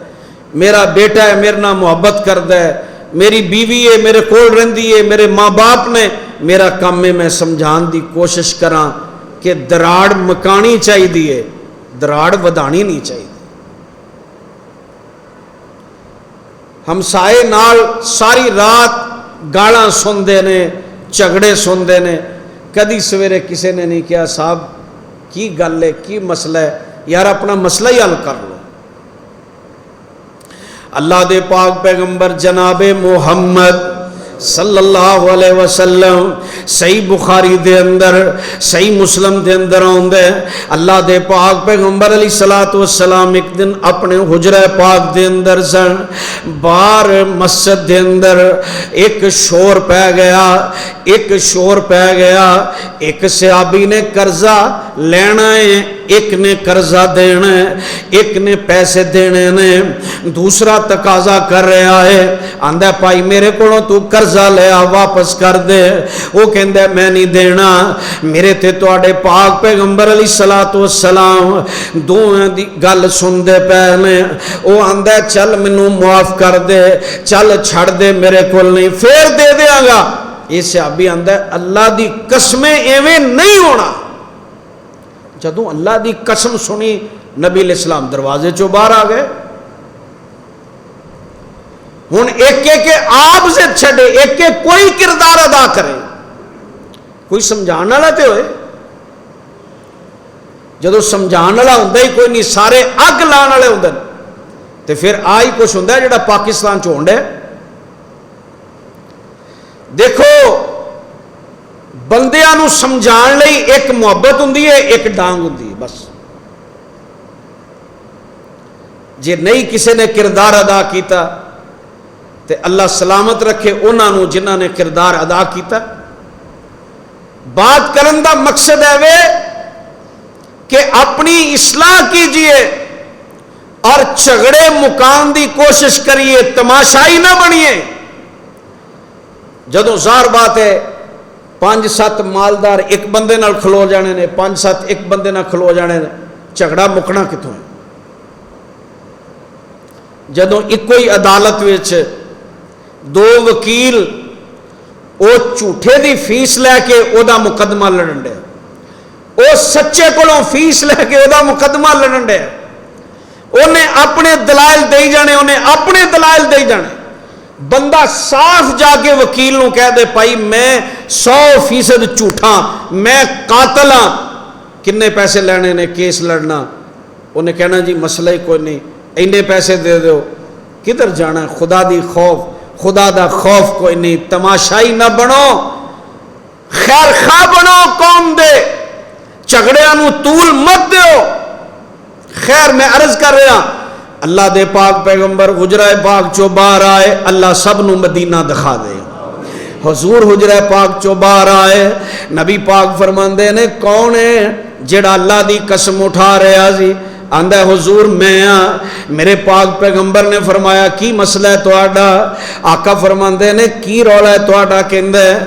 میرا بیٹا ہے میرے نال محبت کردا ہے, میری بیوی ہے میرے کول رہندی ہے, میرے ماں باپ نے. میرا کام ہے میں سمجھان دی کوشش کراں کہ دراڑ مکانی چاہیے, دراڑ ودانی نہیں چاہیے. ہمسائے نال ساری رات گالاں سندے نے, جھگڑے سندے نے. کدی سویرے کسی نے نہیں کہا صاحب کی گل ہے, کی مسئلہ ہے, یار اپنا مسئلہ ہی حل کر لو. اللہ دے پاک پیغمبر جناب محمد صلی اللہ علیہ وسلم صحیح بخاری دے اندر صحیح مسلم دے اندر آندے. اللہ دے پاک پیغمبر علیہ الصلوۃ والسلام ایک دن اپنے حجرہ پاک دے اندر سن. باہر مسجد دے اندر ایک شور پہ گیا, ایک شور پہ گیا. ایک صحابی نے قرضہ لینا ہے, ایک نے قرضہ دینا ہے, ایک نے پیسے دینے نے. دوسرا تقاضا کر رہا ہے, آندا پائی میرے کولوں تو قرضہ لیا واپس کر دے. وہ کہندا ہے میں نہیں دینا. میرے تے تواڈے پاک پیغمبر علیہ الصلوۃ والسلام دوواں دی گل سندے پے نے. وہ آندا ہے چل مینوں معاف کر دے, چل چھڑ دے, میرے کول نہیں, پھر دے دیاں گا. یہ صحابی آندا ہے اللہ دی قسمیں ایویں نہیں ہونا. جدوں اللہ دی قسم سنی نبی علیہ السلام دروازے چوں باہر آ گئے. ہن ایک ایک آپ سے چھڑے, ایک ایک کوئی کردار ادا کرے, کوئی سمجھان والا تے ہوئے. جدوں سمجھان والا ہوندا ہی کوئی نہیں, سارے اگ لان والے ہوندے تے پھر آئی کچھ ہوندا ہے جڑا پاکستان چ ہوندا ہے. دیکھو بندیاں نو سمجھان لئی ایک محبت ہوندی ہے, ایک ڈانگ ہوندی ہے بس. جے نہیں کسی نے کردار ادا کیتا تے اللہ سلامت رکھے انہاں نو جنہاں نے کردار ادا کیتا. بات کرن دا مقصد ہے وے کہ اپنی اصلاح کیجئے اور جھگڑے مکان دی کوشش کریے, تماشائی نہ بنیے. جدوں ظاہر بات ہے 5-7 مالدار ایک بندے نال کھلو جانے نے, 5-7 ایک بندے نال کھلو جانے نے, جھگڑا مکنا کتوں ہے؟ جدوں ایک کوئی عدالت وچ 2 وکیل او جھوٹے دی فیس لے کے او دا مقدمہ لڑن دے, او سچے کولوں فیس لے کے او دا مقدمہ لڑن دے. انہیں اپنے دلائل دے جانے, انہیں اپنے دلائل دے جانے. بندہ صاف جا کے وکیل نو کہہ دے پائی میں 100% جھوٹا, میں قاتل ہاں, کنے پیسے لینے نے کیس لڑنا. انہیں کہنا جی مسئلہ ہی کوئی نہیں, اینے پیسے دے دو. کدھر جانا ہے؟ خدا دی خوف, خدا دا خوف کوئی نہیں. تماشائی نہ بنو, خیر خواہ بنو قوم دے, جھگڑیاں نو طول مت دیو. خیر میں عرض کر رہا, اللہ دے پاک پیغمبر حجرہ پاک چو باہر آئے, اللہ سب نو مدینہ دکھا دے. حضور حجرہ پاک چو باہر آئے, نبی پاک فرماندے نے کون ہے جڑا اللہ دی قسم اٹھا رہا سی آندا حضور میں میرے پاک پیغمبر نے فرمایا کی مسئلہ ہے تہاڈا؟ آقا فرماندے نے کی رولا ہے تہاڈا؟ کہندا ہے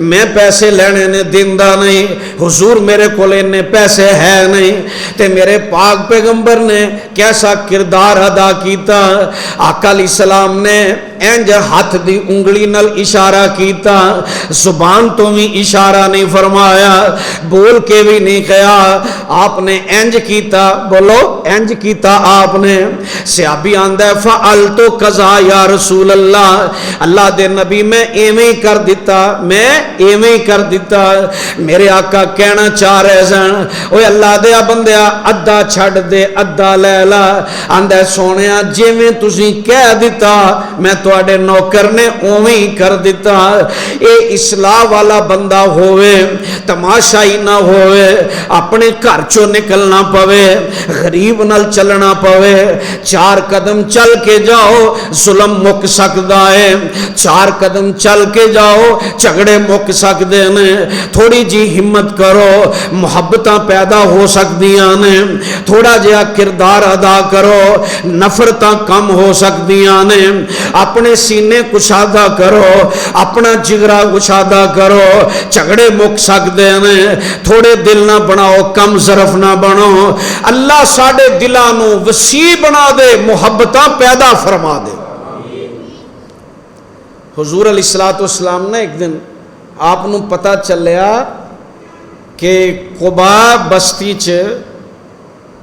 میں پیسے لینے نے دیندا نہیں حضور، میرے کول اتنے پیسے ہے نہیں۔ تے میرے پاک پیغمبر نے کیسا کردار ادا کیتا، آقا علیہ السلام نے انج ہاتھ دی انگلی نال اشارہ کیتا، زبان تو بھی اشارہ نہیں فرمایا، بول کے بھی نہیں کہا، آپ نے انج کیتا، بولو انج کیتا آپ نے۔ صحابی آندا ہے فعلتو قضا یا رسول اللہ، اللہ دے نبی میں ایویں کر دیتا، میں ایویں کر دیتا۔ میرے آقا کہنا چاہ رہے سن اوے اللہ دیا بندیا ادھا چھڈ دے ادھا لے لا۔ آندا ہے سونیا جویں تسی کہہ دیتا میں تواڈے نوکر نے اوویں کر دیتا۔ اے اصلاح والا بندہ ہوئے، تماشائی نہ ہوئے، اپنے گھر چوں نکلنا پوے، غریب نال چلنا پوے، 4 قدم چل کے جاؤ ظلم مک سکدا ہے، 4 قدم چل کے جاؤ جھگڑے مک سکدے نے، تھوڑی جی ہمت کرو محبتاں پیدا ہو سکدیاں نے، تھوڑا جہا کردار ادا کرو نفرتاں کم ہو سکدیاں نے، اپنے سینے کشادہ کرو، اپنا جگرا کشادہ کرو، جھگڑے مک سکدے نے۔ تھوڑے دل نہ بناؤ، کم ظرف نہ بنو، اللہ ساڈے دلاں نو وسیع بنا دے، محبتاں پیدا فرما دے۔ حضور علیہ الصلوۃ والسلام نے ایک دن آپ نو پتہ چلیا کہ قبا بستی چ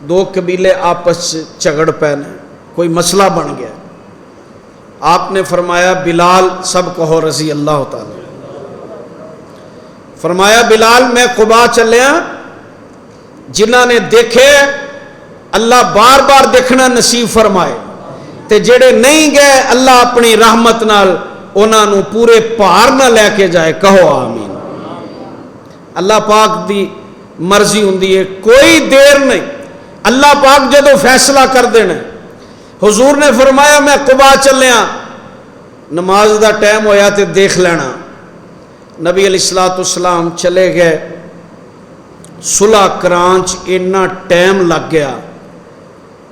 2 قبیلے آپس جھگڑ پے نے، کوئی مسئلہ بن گیا۔ آپ نے فرمایا بلال، سب کہو رضی اللہ تعالی، فرمایا بلال میں قبا چلیا، جنہاں نے دیکھے اللہ بار بار دیکھنا نصیب فرمائے، تے جڑے نہیں گئے اللہ اپنی رحمت نال انہاں نو پورے پار نہ لے کے جائے، کہو آمین۔ اللہ پاک دی مرضی ہوندی ہے، کوئی دیر نہیں، اللہ پاک جدو فیصلہ کر دینا۔ حضور نے فرمایا میں قبا چلیا، نماز دا ٹائم ہویا تے دیکھ لینا۔ نبی علیہ الصلوۃ والسلام چلے گئے، صلح کرانچ اتنا ٹائم لگ گیا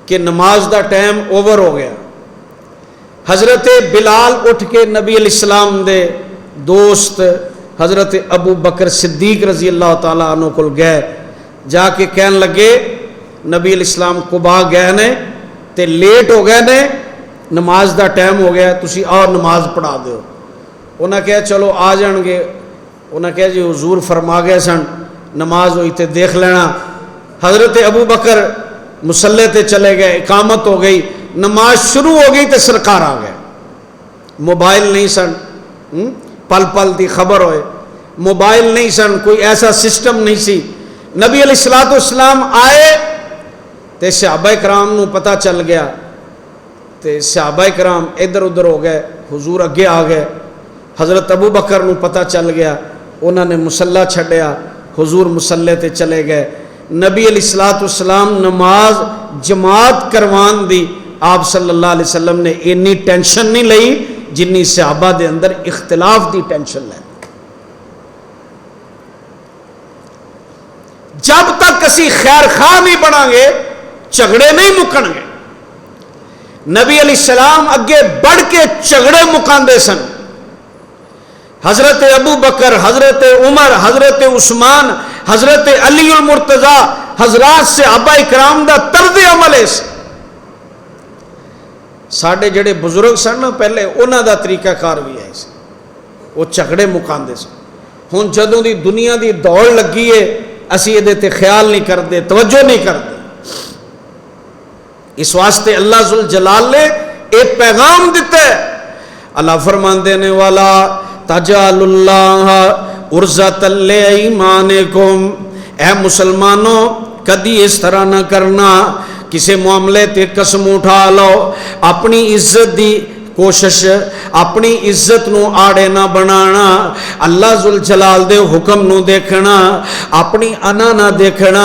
کہ نماز دا ٹائم اوور ہو گیا۔ حضرت بلال اٹھ کے نبی علیہ السلام دے دوست حضرت ابو بکر صدیق رضی اللہ تعالیٰ عنہ کو گئے، جا کے کہن لگے نبی علیہ السلام قبا گئے نے تے لیٹ ہو گئے نے، نماز دا ٹائم ہو گیا، تسی اور نماز پڑھا دیو۔ انہاں کہا چلو آ جان گے، انہاں کہا جی حضور فرما گئے سن نماز ہوئی تے دیکھ لینا۔ حضرت ابو بکر مصلی تے چلے گئے، اقامت ہو گئی، نماز شروع ہو گئی تے سرکار آ گئے۔ موبائل نہیں سن، پل پل دی خبر ہوئے، موبائل نہیں سن، کوئی ایسا سسٹم نہیں سی۔ نبی علیہ الصلوۃ والسلام آئے تے صحابہ کرام نو پتہ چل گیا، تے صحابہ کرام ادھر ادھر ہو گئے، حضور اگے آ گئے۔ حضرت ابو بکر نو پتہ چل گیا، انہوں نے مصلی چھڈیا، حضور مصلی تے چلے گئے۔ نبی علیہ الصلوۃ والسلام نماز جماعت کروان دی آپ صلی اللہ علیہ وسلم نے اتنی ٹینشن نہیں لئی جنی صحابہ دے اندر اختلاف دی ٹینشن لے۔ جب تک اسی خیر خواہ نہیں بنا گے جھگڑے نہیں مکن گے۔ نبی علیہ السلام اگے بڑھ کے جھگڑے مکاندے سن۔ حضرت ابو بکر، حضرت عمر، حضرت عثمان، حضرت علی المرتضی، حضرات صحابہ اکرام دا طرز عمل ہے۔ ساڈے جڑے بزرگ سن نا پہلے، انہاں دا طریقہ کار بھی ہے، وہ جھگڑے مکاندے سن۔ ہن جدوں دی دنیا دی دوڑ لگی ہے اسی ادھے تے خیال نہیں کرتے، توجہ نہیں کرتے۔ اس واسطے اللہ ذوالجلال نے ایک پیغام دیتا ہے۔ اللہ فرماندے نے والا تجعلوا اللہ عرضۃ لایمانکم، اے مسلمانوں کدی اس طرح نہ کرنا، کسی معاملے تے قسم اٹھا لو، اپنی عزت دی کوشش، اپنی عزت نو آڑے نہ بنانا، اللہ ذوالجلال دے حکم نو دیکھنا، اپنی انا نہ دیکھنا،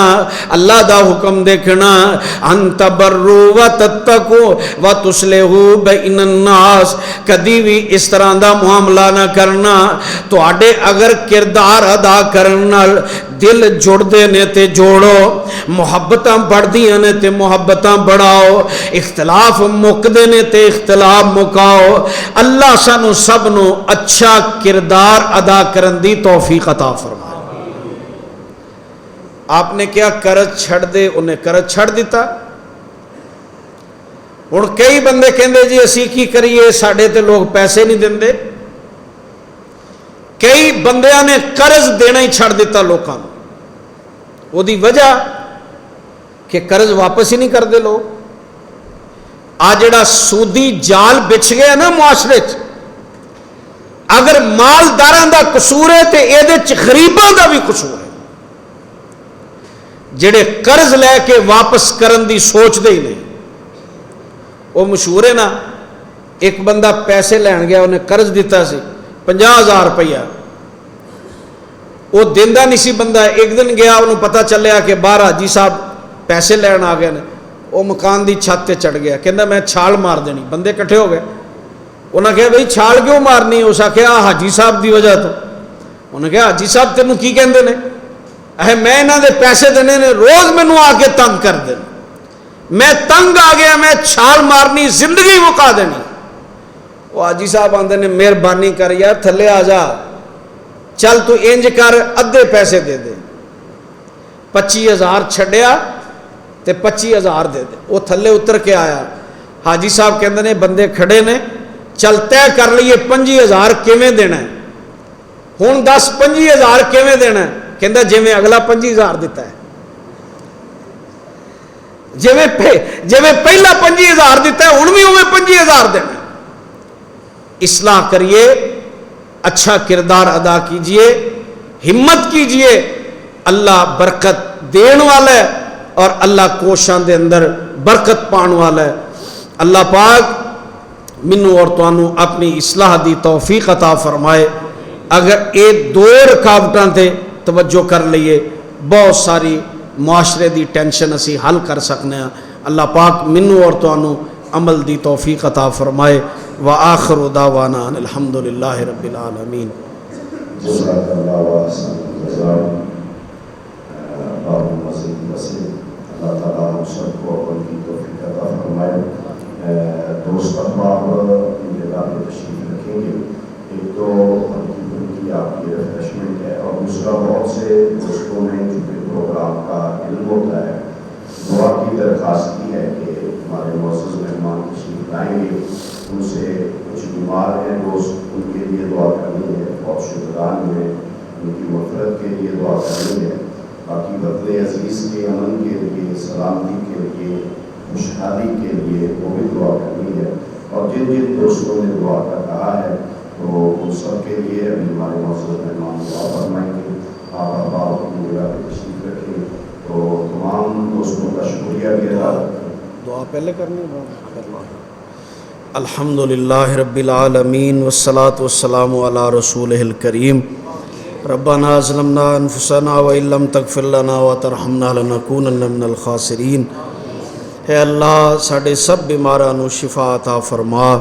اللہ دا حکم دیکھنا۔ ان تبروا وتتقوا وتصلحوا بین الناس، کدی بھی اس طرح دا معاملہ نہ کرنا۔ تواڈے اگر کردار ادا کرن نال دل جڑتے نے تے جوڑو، محبتاں بڑھدیاں نے تے محبتاں بڑھاؤ، اختلاف مکدے نے تے اختلاف مکاؤ۔ اللہ سانو سب نو اچھا کردار ادا کرن دی توفیق عطا فرمائے۔ آپ نے کیا قرض چھڑ دے، انہیں قرض چھڑ دیتا۔ ہن کئی بندے کہندے جی اسی کی کریے، ساڈے تے لوگ پیسے نہیں دیندے۔ کئی بندیاں نے قرض دینا ہی چھڑ دیتا لوکاں نوں، وہ دی وجہ کہ قرض واپس ہی نہیں کرتے لوگ۔ آ جڑا سودی جال بچھ گیا نا معاشرے چ، اگر مالداراں دا قصور ہے تے اے دے چ غریباں دا بھی قصور ہے، جڑے قرض لے کے واپس کرن دی سوچ دے ہی نہیں۔ وہ مشہور ہے نا، ایک بندہ پیسے لین گیا، انہیں قرض دیتا سی 50,000 روپیہ، وہ دیندہ نہیں سی بندہ۔ ایک دن گیا، انہوں پتہ چلیا کہ باہر حاجی صاحب پیسے لین آ گئے نے۔ وہ مکان دی چھت تے چڑھ گیا، کہندا میں چھال مار دینی۔ بندے کٹھے ہو گئے، انہوں نے کہا بھئی چھال کیوں مارنی؟ اس آخیا حاجی صاحب دی وجہ تو۔ انہوں نے کہا حاجی صاحب تینوں کی کہندے نے؟ میں انہاں دے پیسے دینے نے، روز مینوں آ کے تنگ کر دین، میں تنگ آ گیا، میں چھال مارنی، زندگی مکا دینی۔ وہ حاجی صاحب آندے نے مہربانی کر یار تھلے آ جا، چل تو انج کر ادھے پیسے دے دے۔ 25,000 چھڈیا تے 25,000 دے دے۔ وہ تھلے اتر کے آیا، حاجی صاحب کہندے نے بندے کھڑے نے، چل طے کر لئیے 25,000 کیویں دینا ہے؟ ہن دس 25,000 کیویں دینا ہے؟ کہندا جویں اگلا 25,000 دیتا ہے، جویں پہلا 25,000 دیتا ہے ہن بھی اویں 25,000 دینا ہے۔ اصلاح کریے، اچھا کردار ادا کیجئے، ہمت کیجئے، اللہ برکت دین والا ہے اور اللہ کوشاں دے اندر برکت پان والا ہے۔ اللہ پاک منو اور توانو اپنی اصلاح دی توفیق عطا فرمائے۔ اگر اے دو رکاوٹاں تے توجہ کر لئیے، بہت ساری معاشرے دی ٹینشن اسی حل کر سکنے ہیں۔ اللہ پاک منو اور توانو عمل دی توفیق عطا فرمائے۔ وآخر دعوانا ان الحمدللہ رب العالمین۔ جزاک اللہ وحسن جزاک باب مسجد وسیع۔ اللہ تعالیٰ ہم سب کو عمل کی توفیق عطا فرمائے۔ دوست احباب جگہ پہ تشریف رکھیں گے، ایک تو کی آپ کی ریفریشمنٹ ہے، اور دوسرا بہت سے دوستوں نے چونکہ پروگرام کا علم ہوتا ہے، دعا کی درخواست کی ہے کہ ہمارے معزز مہمان تشریف لائیں گے، ان سے کچھ بیمار ہیں دوست، ان کے لیے دعا کرنی ہے، بہت شکران ہیں، ان کی مغفرت کے لیے دعا کرنی ہے، باقی وطن عزیز کے امن کے لیے، سلامتی کے لیے، خوشحالی کے لیے وہ بھی دعا کرنی ہے۔ اور جن جن دوستوں نے دعا کا کہا ہے تو ان سب کے لیے ابھی ہمارے معزز مہمان دعا فرمائیں گے۔ آپ احباب اپنی جگہ پہ تشریف رکھیں، تو تمام دوستوں کا شکریہ بھی ادا کریں۔ دعا پہلے کرنی ہے۔ الحمدللہ رب العالمین والصلاة والسلام علی رسولہ الکریم۔ ربنا ظلمنا انفسنا وإن لم تغفر لنا وترحمنا لنکونن من الخاسرین۔ اے اللہ ساڈے سب بیماراں نو شفا عطا فرما،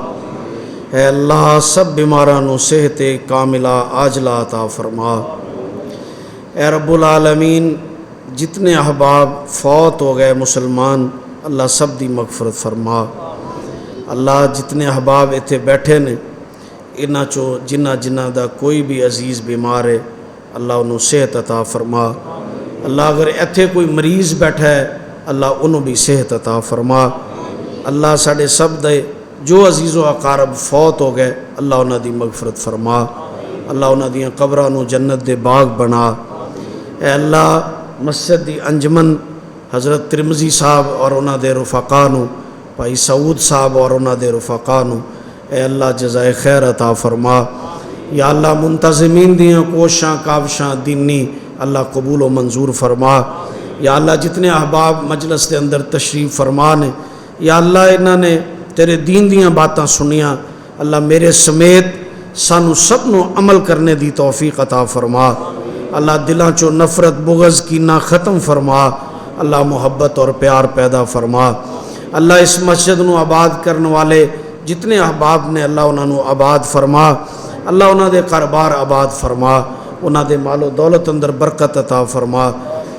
اے اللہ سب بیماراں نو صحت کاملہ عاجلہ عطا فرما۔ اے رب العالمین جتنے احباب فوت ہو گئے مسلمان، اللہ سب دی مغفرت فرما۔ اللہ جتنے احباب ایتھے بیٹھے نے، انہاں چو جنہ دا کوئی بھی عزیز بیمار ہے، اللہ انہوں صحت عطا فرما۔ اللہ اگر ایتھے کوئی مریض بیٹھا ہے، اللہ انہوں بھی صحت عطا فرما۔ اللہ ساڑھے سب دے جو عزیز و اقارب فوت ہو گئے، اللہ انہاں دی مغفرت فرما۔ اللہ انہاں دیاں قبراں نو جنت دے باغ بنا۔ اے اللہ مسجد دی انجمن حضرت ترمذی صاحب اور انہاں دے رفقاء نو، بھائی سعود صاحب اور انہاں دے رفقاء نو، اے اللہ جزائے خیر عطا فرما۔ یا اللہ منتظمین دیاں کوشاں کاوشاں دینی اللہ قبول و منظور فرما۔ یا اللہ جتنے احباب مجلس دے اندر تشریف فرما نے، یا اللہ انہاں نے تیرے دین دیاں باتاں سنیاں، اللہ میرے سمیت سانو سب نو عمل کرنے دی توفیق عطا فرما۔ اللہ دلاں چو نفرت بغض کینہ ختم فرما، اللہ محبت اور پیار پیدا فرما۔ اللہ اس مسجد نو آباد کرنے والے جتنے احباب نے، اللہ انہاں نو آباد فرما، اللہ انہاں دے کاروبار آباد فرما، انہاں دے مال و دولت اندر برکت عطا فرما۔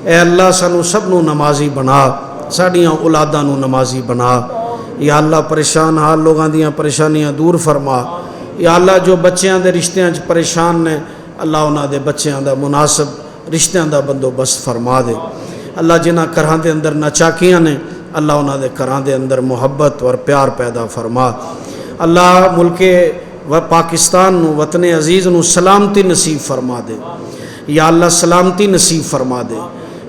اے اللہ سانو سب نو نمازی بنا، ساڈیاں اولاداں نو نمازی بنا۔ یا اللہ پریشان حال لوگاں دیاں پریشانیاں دور فرما۔ یا اللہ جو بچیاں دے رشتیاں چ پریشان نے، اللہ انہاں دے بچیاں دا مناسب رشتیاں دا بندوبست فرما دے۔ اللہ جنہاں گھراں دے اندر ناچاکیاں نے، اللہ انہاں دے گھراں دے اندر محبت اور پیار پیدا فرما۔ اللہ ملک و پاکستان نو، وطن عزیز نو سلامتی نصیب فرما دے۔ یا اللہ سلامتی نصیب فرما دے۔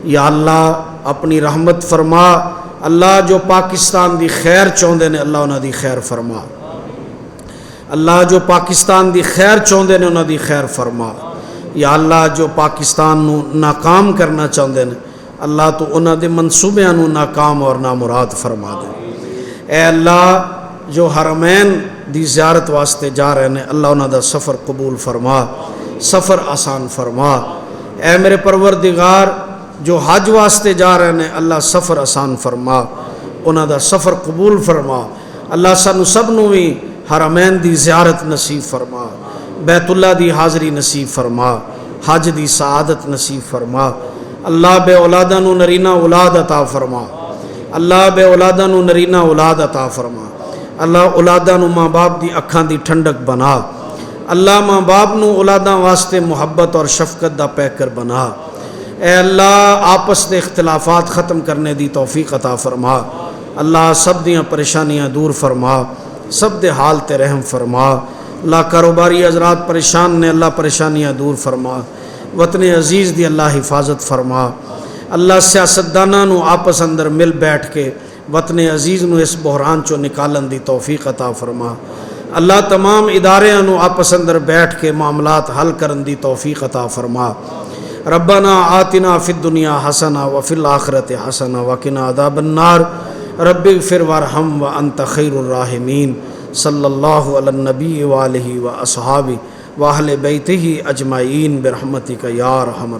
یا اللہ اپنی رحمت فرما۔ اللہ جو پاکستان دی خیر چاہندے نے، اللہ انہاں دی خیر فرما۔ اللہ جو پاکستان دی خیر چاہندے نے، انہاں دی خیر فرما۔ یا اللہ جو پاکستان نو ناکام کرنا چاہندے نے، اللہ تو انہاں دے منصوبیاں نو ناکام اور نامراد فرما دے۔ اے اللہ جو حرمین دی زیارت واسطے جا رہے ہیں، اللہ انہاں دا سفر قبول فرما، سفر آسان فرما۔ اے میرے پروردگار جو حج واسطے جا رہے ہیں، اللہ سفر آسان فرما، انہاں دا سفر قبول فرما۔ اللہ سانو سب نو بھی حرمین دی زیارت نصیب فرما، بیت اللہ دی حاضری نصیب فرما، حج دی سعادت نصیب فرما۔ اللہ بے اولاداں نو نرینہ اولاد عطا فرما، اللہ بے اولاداں نو نرینہ اولاد عطا فرما۔ اللہ اولاداں نو ماں باپ دی اکھاں دی ٹھنڈک بنا۔ اللہ ماں باپ نو اولاداں واسطے محبت اور شفقت دا پیکر بنا۔ اے اللہ آپس دے اختلافات ختم کرنے دی توفیق عطا فرما۔ اللہ سب دیاں پریشانیاں دور فرما، سب دے حال تے رحم فرما۔ اللہ کاروباری حضرات پریشان نے، اللہ پریشانیاں دور فرما۔ وطن عزیز دی اللہ حفاظت فرما۔ اللہ سیاستداناں نو آپس اندر مل بیٹھ کے وطن عزیز نو اس بحران چو نکالن دی توفیق عطا فرما۔ اللہ تمام اداریاں نو آپس اندر بیٹھ کے معاملات حل کرن دی توفیق عطا فرما۔ ربنا آتنا فی الدنیا حسنہ وفی الآخرۃ حسنہ وقنا عذاب النار۔ رب اغفر وارحم وانت خیر الراحمین۔ صلی اللہ علی النبی وآلہ واصحابہ واہل بیتہ اجمعین برحمتک یا ارحم الراحمین۔